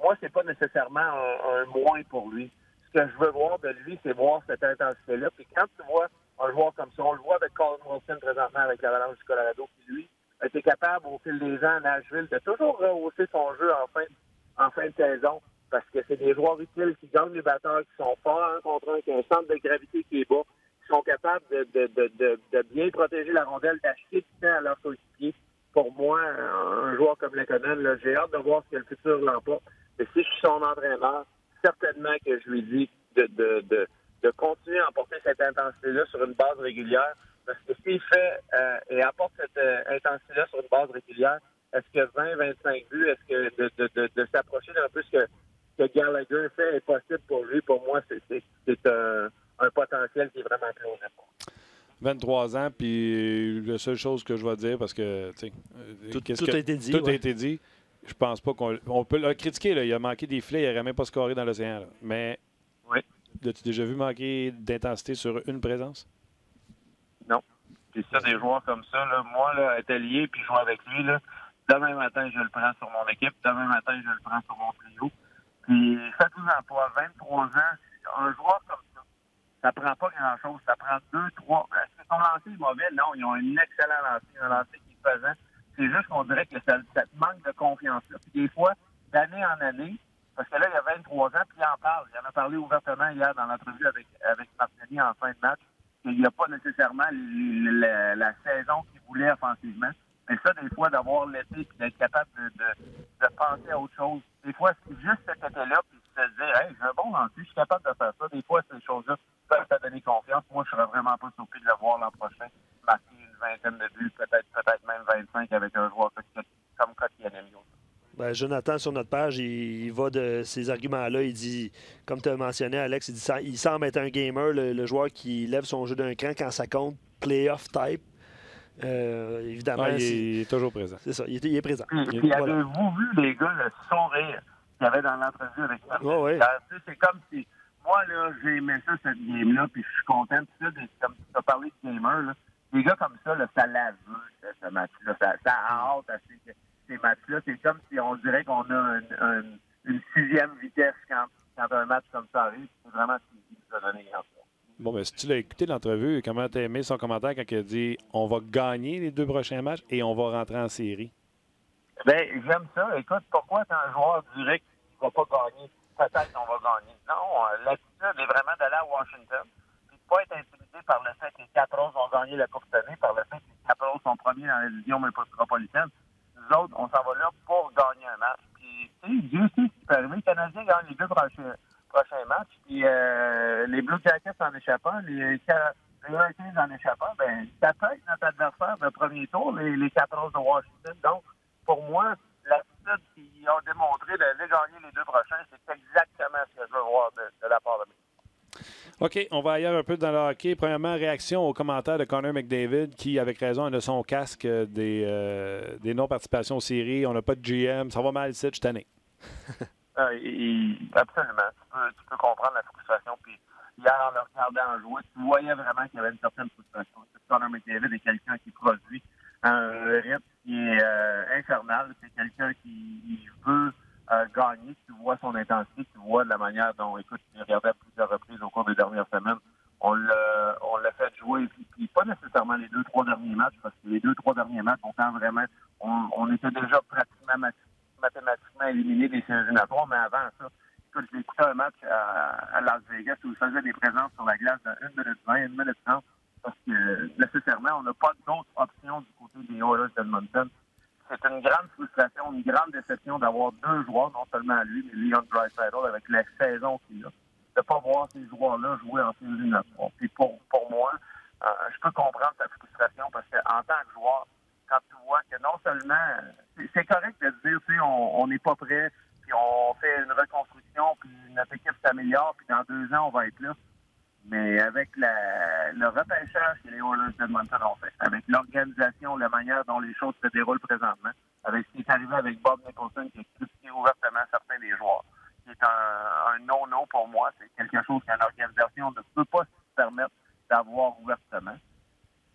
moi, c'est pas nécessairement un moins pour lui. Ce que je veux voir de lui, c'est voir cette intensité-là. Puis quand tu vois un joueur comme ça, on le voit avec Colin Wilson présentement avec l'Avalanche du Colorado, qui lui a été capable au fil des ans à Nashville de toujours rehausser son jeu en fin de saison, parce que c'est des joueurs utiles qui gagnent les batteurs, qui sont forts un contre un, qui ont un centre de gravité qui est bas, qui sont capables de bien protéger la rondelle, d'acheter du temps à leurs coéquipiers. pour moi, un joueur comme Lekonen, j'ai hâte de voir ce que le futur l'emporte. Mais si je suis son entraîneur, certainement que je lui dis de continuer à emporter cette intensité-là sur une base régulière. Parce que s'il fait et apporte cette intensité-là sur une base régulière, est-ce que 20-25 buts, est-ce que de s'approcher d'un peu ce que Gallagher fait est possible pour lui? Pour moi, c'est un potentiel qui est vraiment plausible. 23 ans, puis la seule chose que je vais dire, parce que, tu sais, tout a été dit. Tout a été dit. Je pense pas qu'on peut le critiquer. Là. Il a manqué des filets, il n'aurait même pas scoré dans l'océan. Là. Mais, oui. L'as-tu déjà vu manquer d'intensité sur une présence? Non. Puis ça, des joueurs comme ça, là, moi, là, être allié puis jouer avec lui, là, demain matin, je le prends sur mon équipe. Demain matin, je le prends sur mon trio. Puis, faites-vous-en pas. 23 ans, un joueur comme ça prend pas grand-chose. Ça prend 2-3. Est-ce que son lancer est mauvais? Non, ils ont un excellent lancer, un lancer qui est pesant. C'est juste qu'on dirait que ça manque de confiance-là. Puis des fois, d'année en année, parce que là, il y a 23 ans, puis il en parle. Il en a parlé ouvertement hier dans l'entrevue avec Martini en fin de match. Il n'y a pas nécessairement la saison qu'il voulait offensivement. Mais ça, des fois, d'avoir l'été et d'être capable de penser à autre chose. Des fois, c'est juste cet été-là, puis de se dire, hey, j'ai un bon lancer, je suis capable de faire ça. Des fois, ces choses-là peuvent te donner confiance. Moi, je serais vraiment pas surpris de le voir l'an prochain marquer une vingtaine de buts, peut-être même 25 avec un joueur comme Kotkaniemi. Ben, Jonathan, sur notre page, il va de ces arguments-là. Il dit, comme tu as mentionné, Alex, il semble être un gamer, le joueur qui lève son jeu d'un cran quand ça compte, playoff type. Évidemment, il est toujours présent. C'est ça, il est présent. Puis avez-vous vu, les gars, le sourire qu'il y avait dans l'entrevue avec ça? Oh, oui. C'est comme si, moi, là, j'ai aimé ça, cette game-là, puis je suis content. Puis ça, comme tu as parlé de gamer, là, des gars comme ça, là, ça la veut, ce match-là. Ça a hâte à ces matchs-là. C'est comme si on dirait qu'on a une sixième vitesse quand un match comme ça arrive. C'est vraiment ce qu'il nous a donné hier. Bon, ben, si tu l'as écouté l'entrevue, comment tu as aimé son commentaire quand il a dit on va gagner les 2 prochains matchs et on va rentrer en série? Bien, j'aime ça. Écoute, pourquoi t'es un joueur direct qui ne va pas gagner? Peut-être qu'on va gagner. Non, l'attitude est vraiment d'aller à Washington et de ne pas être intimidé par le fait que les Capitals vont gagner la Coupe cette année, par le fait que les Capitals sont premiers dans la division métropolitaine. Nous autres, on s'en va là pour gagner un match. Puis, tu sais, Dieu sait ce qui peut arriver. Les Canadiens gagnent les 2 prochains matchs. Puis, les Blue Jackets en échappant, les Hurricanes en échappant, ben, ça peut être notre adversaire de premier tour, les Capitals de Washington. Donc, pour moi, l'attitude qu'ils ont démontré d'aller gagner les 2 prochains, c'est exactement ce que je veux voir de la part de moi. OK, on va ailleurs un peu dans le hockey. Premièrement, réaction aux commentaires de Connor McDavid qui, avec raison, a son casque des non-participations aux séries. On n'a pas de GM. Ça va mal ici cette année. Absolument. Tu peux comprendre la frustration. Puis hier, en le regardant jouer, tu voyais vraiment qu'il y avait une certaine frustration. Connor McDavid est quelqu'un qui produit un rythme qui est infernal. C'est quelqu'un qui veut gagner. Tu vois son intensité, tu vois de la manière dont, écoute, il regardait à plusieurs reprises au cours des dernières semaines. On l'a fait jouer, puis pas nécessairement les 2-3 derniers matchs, parce que les 2-3 derniers matchs, on était déjà pratiquement mathématiquement éliminé des séries éliminatoires, mais avant ça, écoute, j'ai écouté un match à Las Vegas où il faisait des présences sur la glace de 1 minute 20, 1 minute 30, parce que nécessairement, on n'a pas d'autres options du côté des Oilers d'Edmonton. C'est une grande frustration, une grande déception d'avoir 2 joueurs, non seulement lui, mais Leon Draisaitl, avec la saison qu'il a, de ne pas voir ces joueurs-là jouer en séries éliminatoires. Puis pour moi, je peux comprendre sa frustration parce qu'en tant que joueur, quand tu vois que non seulement, c'est correct de dire, tu sais, on n'est pas prêt, puis on fait une reconstruction, puis notre équipe s'améliore, puis dans 2 ans, on va être là. Mais avec le repêchage que les Oilers d'Edmonton ont fait, avec l'organisation, la manière dont les choses se déroulent présentement, avec ce qui est arrivé avec Bob Nicholson, qui a critiqué ouvertement certains des joueurs, qui est un no-no pour moi, c'est quelque chose qu'une organisation ne peut pas se permettre d'avoir ouvertement.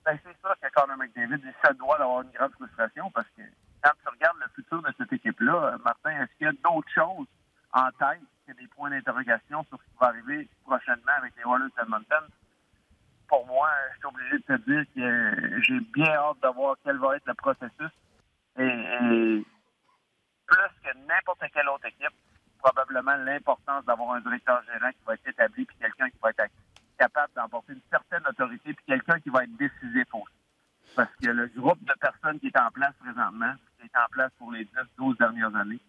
Ben, c'est sûr que Connor McDavid, il se doit d'avoir une grande frustration parce que quand tu regardes le futur de cette équipe-là, Martin, est-ce qu'il y a d'autres choses en tête que des points d'interrogation sur ce qui va arriver prochainement avec les Oilers d'Edmonton? Pour moi, je suis obligé de te dire que j'ai bien hâte de voir quel va être le processus. Et plus que n'importe quelle autre équipe, probablement l'importance d'avoir un directeur gérant qui va être établi puis quelqu'un qui va être capable d'emporter une certaine autorité puis quelqu'un qui va être décisif aussi. parce que le groupe de personnes qui est en place présentement, qui est en place pour les 10-12 dernières années,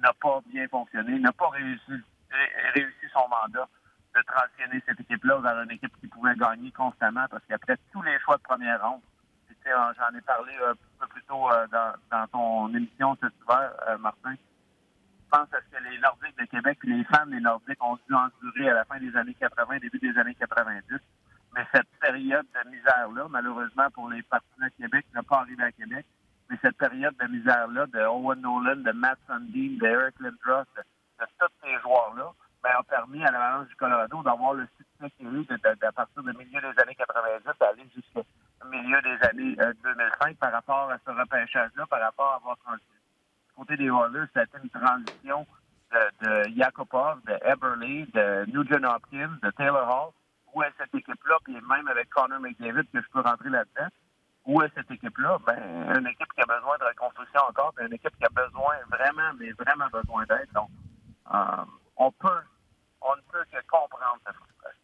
n'a pas bien fonctionné, n'a pas réussi son mandat de transitionner cette équipe-là vers une équipe qui pouvait gagner constamment, parce qu'après tous les choix de première ronde, j'en ai parlé un peu plus tôt dans ton émission cet hiver, Martin, je pense à ce que les Nordiques de Québec et les fans des Nordiques ont dû endurer à la fin des années 80, début des années 90. Mais cette période de misère-là, malheureusement pour les partisans de Québec, n'a pas arrivé à Québec. Mais cette période de misère-là, de Owen Nolan, de Matt Sundin, de Eric Lindros, de tous ces joueurs-là, a permis à l'Avalanche du Colorado d'avoir le succès qu'il y a eu à partir du milieu des années 90 à aller jusqu'au milieu des années 2005 par rapport à ce repêchage-là, par rapport à avoir transitionné. Du côté des Oilers, c'était une transition de Yakupov, de Eberle, de Nugent Hopkins, de Taylor Hall. Où est cette équipe-là? Puis même avec Connor McDavid, que je peux rentrer là-dedans, où est cette équipe-là? Une équipe qui a besoin de reconstruction encore, puis une équipe qui a besoin vraiment, mais vraiment besoin d'aide. Donc, on ne peut que comprendre cette frustration.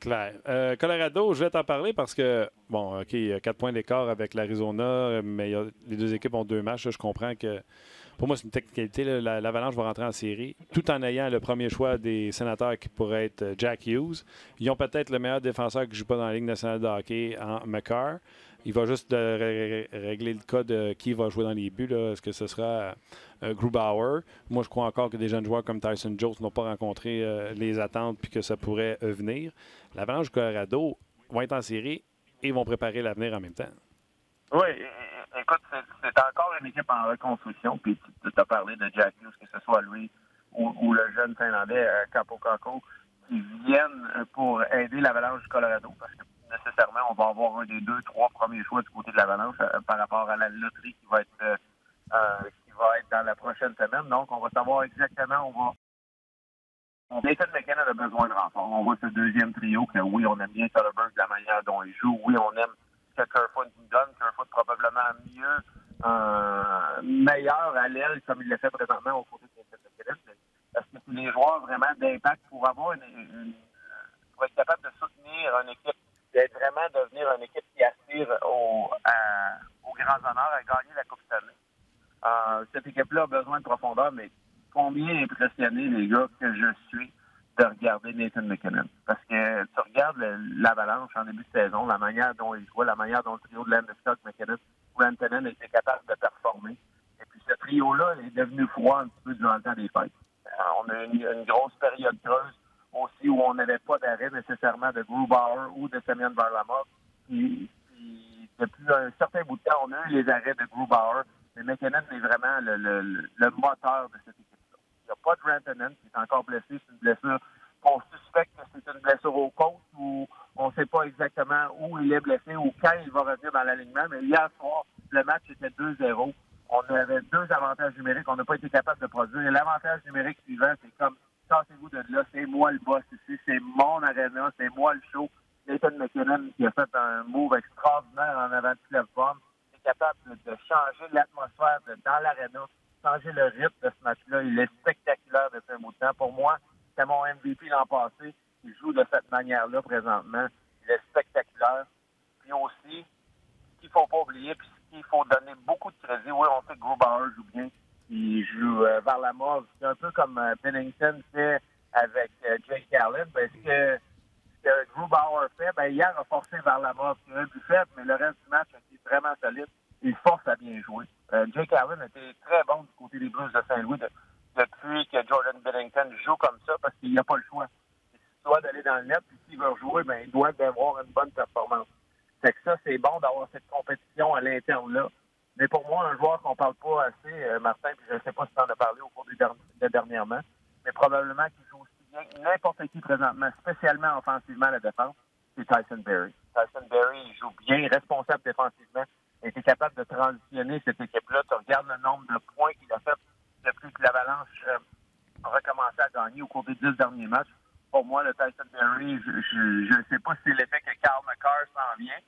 Claire. Colorado, je vais t'en parler parce que, bon, OK, il y a 4 points d'écart avec l'Arizona, mais les deux équipes ont 2 matchs. Là, je comprends que, pour moi, c'est une technicalité. L'Avalanche va rentrer en série, tout en ayant le premier choix des sénateurs qui pourrait être Jack Hughes. Ils ont peut-être le meilleur défenseur qui ne joue pas dans la Ligue nationale de hockey, en McCarr. Il va juste régler le cas de qui va jouer dans les buts. Est-ce que ce sera Grubauer? Moi, je crois encore que des jeunes joueurs comme Tyson Jones n'ont pas rencontré les attentes puis que ça pourrait venir. L'Avalanche du Colorado vont être en série et vont préparer l'avenir en même temps. Oui, écoute, c'est encore une équipe en reconstruction. Puis tu as parlé de Jack Hughes, que ce soit lui ou le jeune Finlandais Capo Kakko, qui viennent pour aider l'Avalanche du Colorado. Parce que nécessairement, on va avoir un des 2-3 premiers choix du côté de l'Avalanche par rapport à la loterie qui va être dans la prochaine semaine. Donc, on va savoir exactement, Nathan McKinnon a besoin de renfort. On voit ce deuxième trio que oui, on aime bien Soderberg de la manière dont il joue. Oui, on aime ce que Kerfoot nous donne. Kerfoot probablement meilleur à l'aile comme il le fait présentement au côté de Nathan McKinnon. Parce que c'est les joueurs vraiment d'impact pour avoir pour être capable de soutenir une équipe, d'être vraiment devenir une équipe qui aspire aux grands honneurs, à gagner la Coupe Stanley. Cette équipe-là a besoin de profondeur, mais combien impressionné, les gars, que je suis de regarder Nathan McKinnon. Parce que tu regardes l'Avalanche en début de saison, la manière dont il joue, la manière dont le trio de Landeskog, McKinnon, Rantanen était capable de performer. Et puis ce trio-là est devenu froid un petit peu durant le temps des fêtes. On a une grosse période creuse aussi où on n'avait pas d'arrêt nécessairement de Grubauer ou de Semyon Varlamov. Puis depuis un certain bout de temps, on a eu les arrêts de Grubauer, mais McKinnon est vraiment le moteur de cette équipe-là. Il n'y a pas de Rantanen qui est encore blessé. C'est une blessure qu'on suspecte que c'est une blessure aux côtes ou on ne sait pas exactement où il est blessé ou quand il va revenir dans l'alignement. Mais hier soir, le match était 2-0. On avait 2 avantages numériques. On n'a pas été capable de produire. Et l'avantage numérique suivant, c'est comme tassez-vous de là, c'est moi le boss ici, c'est mon arena, c'est moi le show. Nathan McKinnon qui a fait un move extraordinaire en avant de Clefbaum, est capable de changer l'atmosphère dans l'arena, changer le rythme de ce match-là. Il est spectaculaire depuis un bout de temps. Pour moi, c'est mon MVP l'an passé. Il joue de cette manière-là présentement. Il est spectaculaire. Puis aussi, ce qu'il ne faut pas oublier, puis ce qu'il faut donner beaucoup de crédit, oui, on sait que Grubauer joue bien. Il joue vers la mort. C'est un peu comme Bennington fait avec Jake Allen. Ce que Grubauer fait, hier a forcé vers la mort. C'est un but faible, mais le reste du match a été vraiment solide. Il force à bien jouer. Jake Allen était très bon du côté des Blues de Saint-Louis depuis que Jordan Bennington joue comme ça parce qu'il n'y a pas le choix. Il doit d'aller dans le net, puis s'il veut jouer, il doit avoir une bonne performance. Fait que ça, c'est bon d'avoir cette compétition à l'interne-là. Mais pour moi, un joueur qu'on ne parle pas assez, Martin, puis je ne sais pas si tu en as parlé au cours de dernièrement, mais probablement qu'il joue aussi bien que n'importe qui présentement, spécialement offensivement à la défense, c'est Tyson Barrie. Tyson Barrie, il joue bien, responsable défensivement, il était capable de transitionner cette équipe-là. Tu regardes le nombre de points qu'il a fait depuis que l'Avalanche a recommencé à gagner au cours des 10 derniers matchs. Pour moi, le Tyson Barrie, je ne sais pas si c'est l'effet que Carl McCarr s'en vient,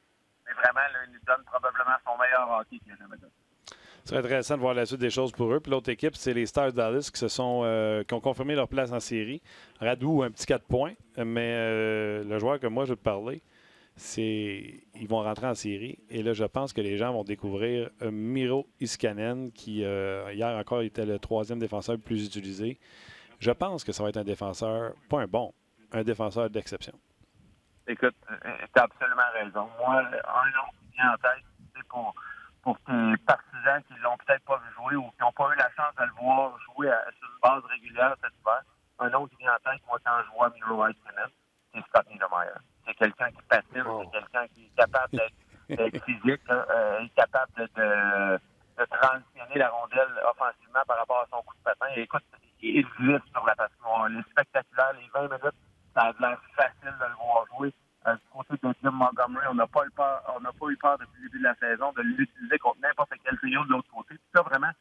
mais vraiment, là, il nous donne probablement son meilleur hockey qu'il a jamais donné. Ce serait intéressant de voir la suite des choses pour eux. Puis l'autre équipe, c'est les Stars Dallas qui ont confirmé leur place en série. Radou, un petit 4 points, mais le joueur que moi je veux te parler, ils vont rentrer en série. Et là, je pense que les gens vont découvrir Miro Iskanen, qui hier encore était le 3e défenseur le plus utilisé. Je pense que ça va être un défenseur, pas un bon, un défenseur d'exception. Écoute, tu as absolument raison. Moi, un nom qui vient en tête, c'est pour tes partisans qui l'ont peut-être pas vu jouer ou qui n'ont pas eu la chance de le voir jouer sur une base régulière cet hiver. Un nom qui vient en tête, moi, quand je vois Miro Iskanen, c'est Scott Niedermayer. C'est quelqu'un qui patine, c'est quelqu'un qui est capable d'être physique, est capable de transitionner la rondelle offensivement par rapport à son coup de patin. Et écoute, il glisse sur la patinoire. Il est spectaculaire. Les 20 minutes, ça a l'air facile de le voir jouer. Du côté de Jim Montgomery, on n'a pas eu peur depuis le début de la saison de l'utiliser contre n'importe quel trio de l'autre côté. Puis ça, vraiment,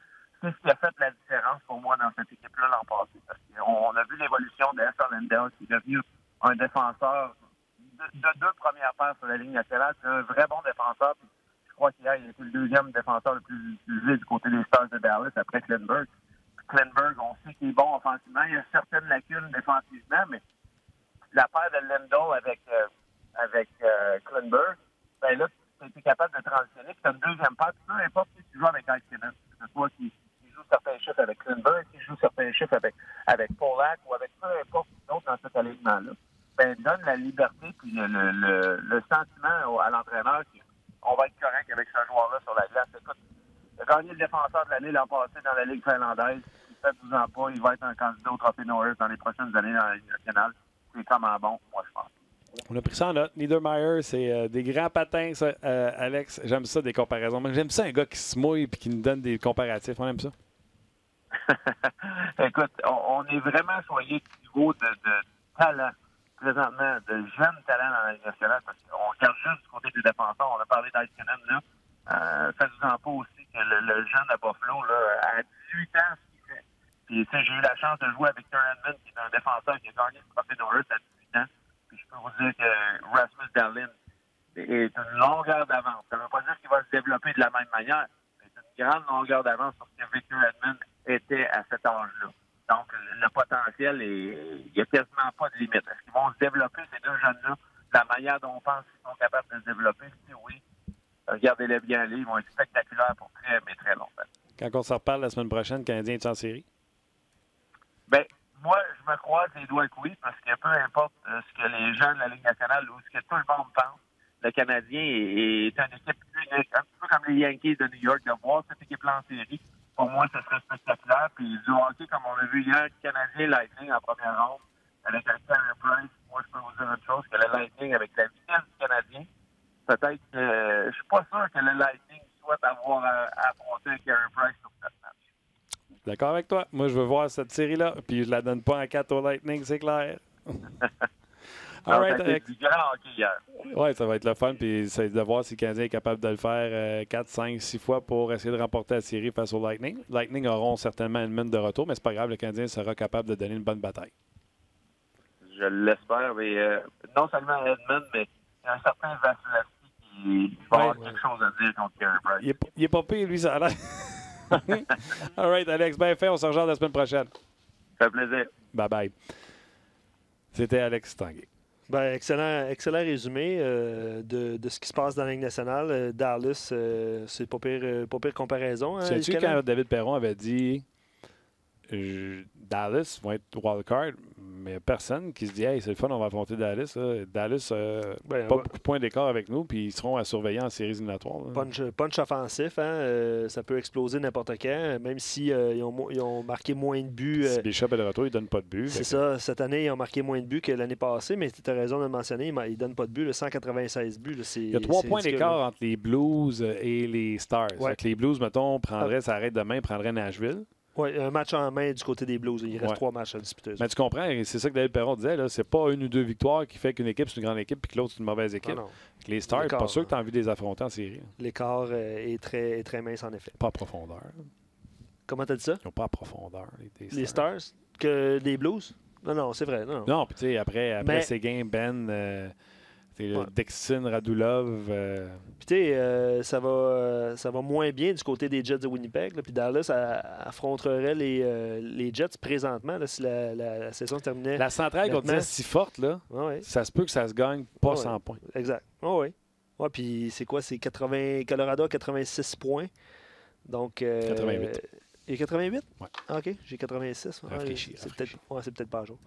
c'est ce qui a fait la différence pour moi dans cette équipe-là l'an passé. Parce qu'on a vu l'évolution d'Esther Lindell, qui est devenu un défenseur de 2 premières paires sur la ligne nationale. C'est un vrai bon défenseur. Puis je crois qu'hier, il était le 2e défenseur le plus utilisé du côté des Stars de Dallas après Klingberg. Klingberg, on sait qu'il est bon offensivement. Il y a certaines lacunes défensivement, mais la paire de Lindell avec Klingberg, ben là, tu es capable de transitionner. Puis tu as une deuxième paire. Peu importe si tu joues avec Iskanen, que ce soit qui joue certains chiffres avec Klingberg, qui joue certains chiffres avec Polak ou avec peu importe d'autres dans cet alignement-là, ben donne la liberté puis le sentiment à l'entraîneur qu'on va être correct avec ce joueur-là sur la glace. Écoute, il a gagné le défenseur de l'année l'an passé dans la Ligue finlandaise. Faites-vous en pas, il va être un candidat au Trophée Norris dans les prochaines années dans la Ligue nationale. C'est comment bon, moi, je pense. On a pris ça en note. Niedermayer, c'est des grands patins, ça, Alex. J'aime ça, des comparaisons. J'aime ça, un gars qui se mouille et qui nous donne des comparatifs. On aime ça. Écoute, on est vraiment soigné du niveau de talent, présentement, de jeunes talents dans la Ligue nationale. Parce qu'on regarde juste du côté des défenseurs. On a parlé d'Iskanen, là. Faites-vous-en pas aussi que le jeune à Buffalo, là, à 18 ans, ce qu'il fait. Puis, j'ai eu la chance de jouer avec Victor Hedman, qui est un défenseur qui a gagné le Trophée Norris à 18 ans. Puis, je peux vous dire que Rasmus Dahlin est une longueur d'avance. Ça ne veut pas dire qu'il va se développer de la même manière, mais c'est une grande longueur d'avance sur ce que Victor Hedman était à cet âge-là. Donc, le potentiel, il n'y a quasiment pas de limite. Est-ce qu'ils vont se développer, ces deux jeunes-là, de la manière dont on pense qu'ils sont capables de se développer? Si oui, regardez-les bien aller. Ils vont être spectaculaires pour très, mais très longtemps. Quand on se reparle la semaine prochaine, le Canadien est en série? Bien, moi, je me croise les doigts que oui, parce que peu importe ce que les gens de la Ligue nationale ou ce que tout le monde pense, le Canadien est une équipe unique, un petit peu comme les Yankees de New York, de voir cette équipe-là en série. Pour moi, ce serait spectaculaire. Puis du hockey, comme on a vu hier, Canadien Lightning en première ronde, avec un Carey Price, moi, je peux vous dire une chose, que le Lightning, avec la vitesse du Canadien, peut-être que je suis pas sûr que le Lightning souhaite avoir à affronter un Carey Price sur cette match. D'accord avec toi. Moi, je veux voir cette série-là. Puis je la donne pas en 4 au Lightning, c'est clair. All right, du grand hockey hier. Oui, ça va être le fun. Puis c'est de voir si le Canadien est capable de le faire 4, 5, 6 fois pour essayer de remporter la série face au Lightning. Lightning auront certainement une mine de retour, mais c'est pas grave, le Canadien sera capable de donner une bonne bataille. Je l'espère, mais non seulement Edmund, mais il y a un certain Vasilevski qui va avoir quelque chose à dire contre Carey Price. Il est pas pire, lui, ça a l'air. All right, Alex, bien fait. On se rejoint la semaine prochaine. Ça fait plaisir. Bye-bye. C'était Alex Tanguay. Ben, excellent résumé de ce qui se passe dans la Ligue nationale. Dallas, c'est pas pire comparaison. Hein, Sais-tu quand David Perron avait dit Dallas vont être wildcard, mais il n'y a personne qui se dit hey, c'est le fun, on va affronter Dallas. Là. Dallas, pas beaucoup de points d'écart avec nous, puis ils seront à surveiller en séries éliminatoires. Punch offensif, hein, ça peut exploser n'importe quand, même si ils ont marqué moins de buts. Si Bishop est de retour, ils ne donnent pas de buts. C'est ça. Cette année, ils ont marqué moins de buts que l'année passée, mais tu as raison de le mentionner, ils ne donnent pas de buts. 196 buts. Là, il y a 3 points d'écart entre les Blues et les Stars. Ouais. Les Blues, mettons, ça arrête demain, prendraient Nashville. Oui, un match en main du côté des Blues. Il reste 3 matchs à disputer. Mais tu comprends, c'est ça que David Perron disait. Là, c'est pas 1 ou 2 victoires qui fait qu'une équipe, c'est une grande équipe et que l'autre, c'est une mauvaise équipe. Non. Les Stars, c'est pas sûr que tu as envie de les affronter en série. L'écart est très mince, en effet. Pas à profondeur. Comment tu as dit ça? Ils n'ont pas à profondeur, les Stars. Que les Blues? Non, c'est vrai. Non, puis tu sais, après ces games, Ben... C'est Dixon, Radulov. Puis, tu sais, ça va moins bien du côté des Jets de Winnipeg. Là, puis Dallas affronterait les Jets présentement là, si la saison se terminait. La centrale qu'on disait si forte, là, ça se peut que ça se gagne pas 100 points. Exact. Oui. Ouais, puis c'est quoi? C'est Colorado à 86 points. Donc, 88. Il y a 88? Oui. Ah, OK, j'ai 86. Rafraîchi. C'est peut-être pas à jour.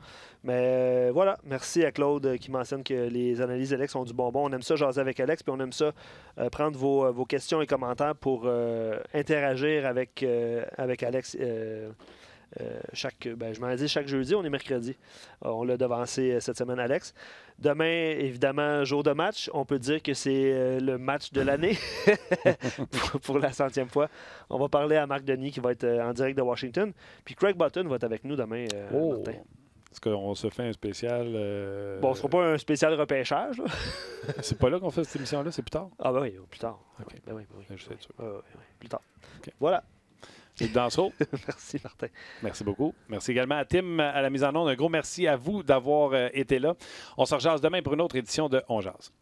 Mais voilà, merci à Claude qui mentionne que les analyses d'Alex sont du bonbon. On aime ça jaser avec Alex, puis on aime ça prendre vos questions et commentaires pour interagir avec Alex. Je m'en ai dit chaque jeudi, on est mercredi. On l'a devancé cette semaine, Alex. Demain, évidemment, jour de match. On peut dire que c'est le match de l'année pour la 100e fois. On va parler à Marc Denis qui va être en direct de Washington. Puis Craig Button va être avec nous demain matin. Est-ce qu'on se fait un spécial... Bon, ce ne sera pas un spécial repêchage. Là. C'est pas là qu'on fait cette émission-là? C'est plus tard? Ah ben oui, plus tard. Okay. Ben oui. Je sais sûr. Plus tard. Okay. Voilà. Yves Dansereau. Merci, Martin. Merci beaucoup. Merci également à Tim à la mise en onde. Un gros merci à vous d'avoir été là. On se rejase demain pour une autre édition de On Jase.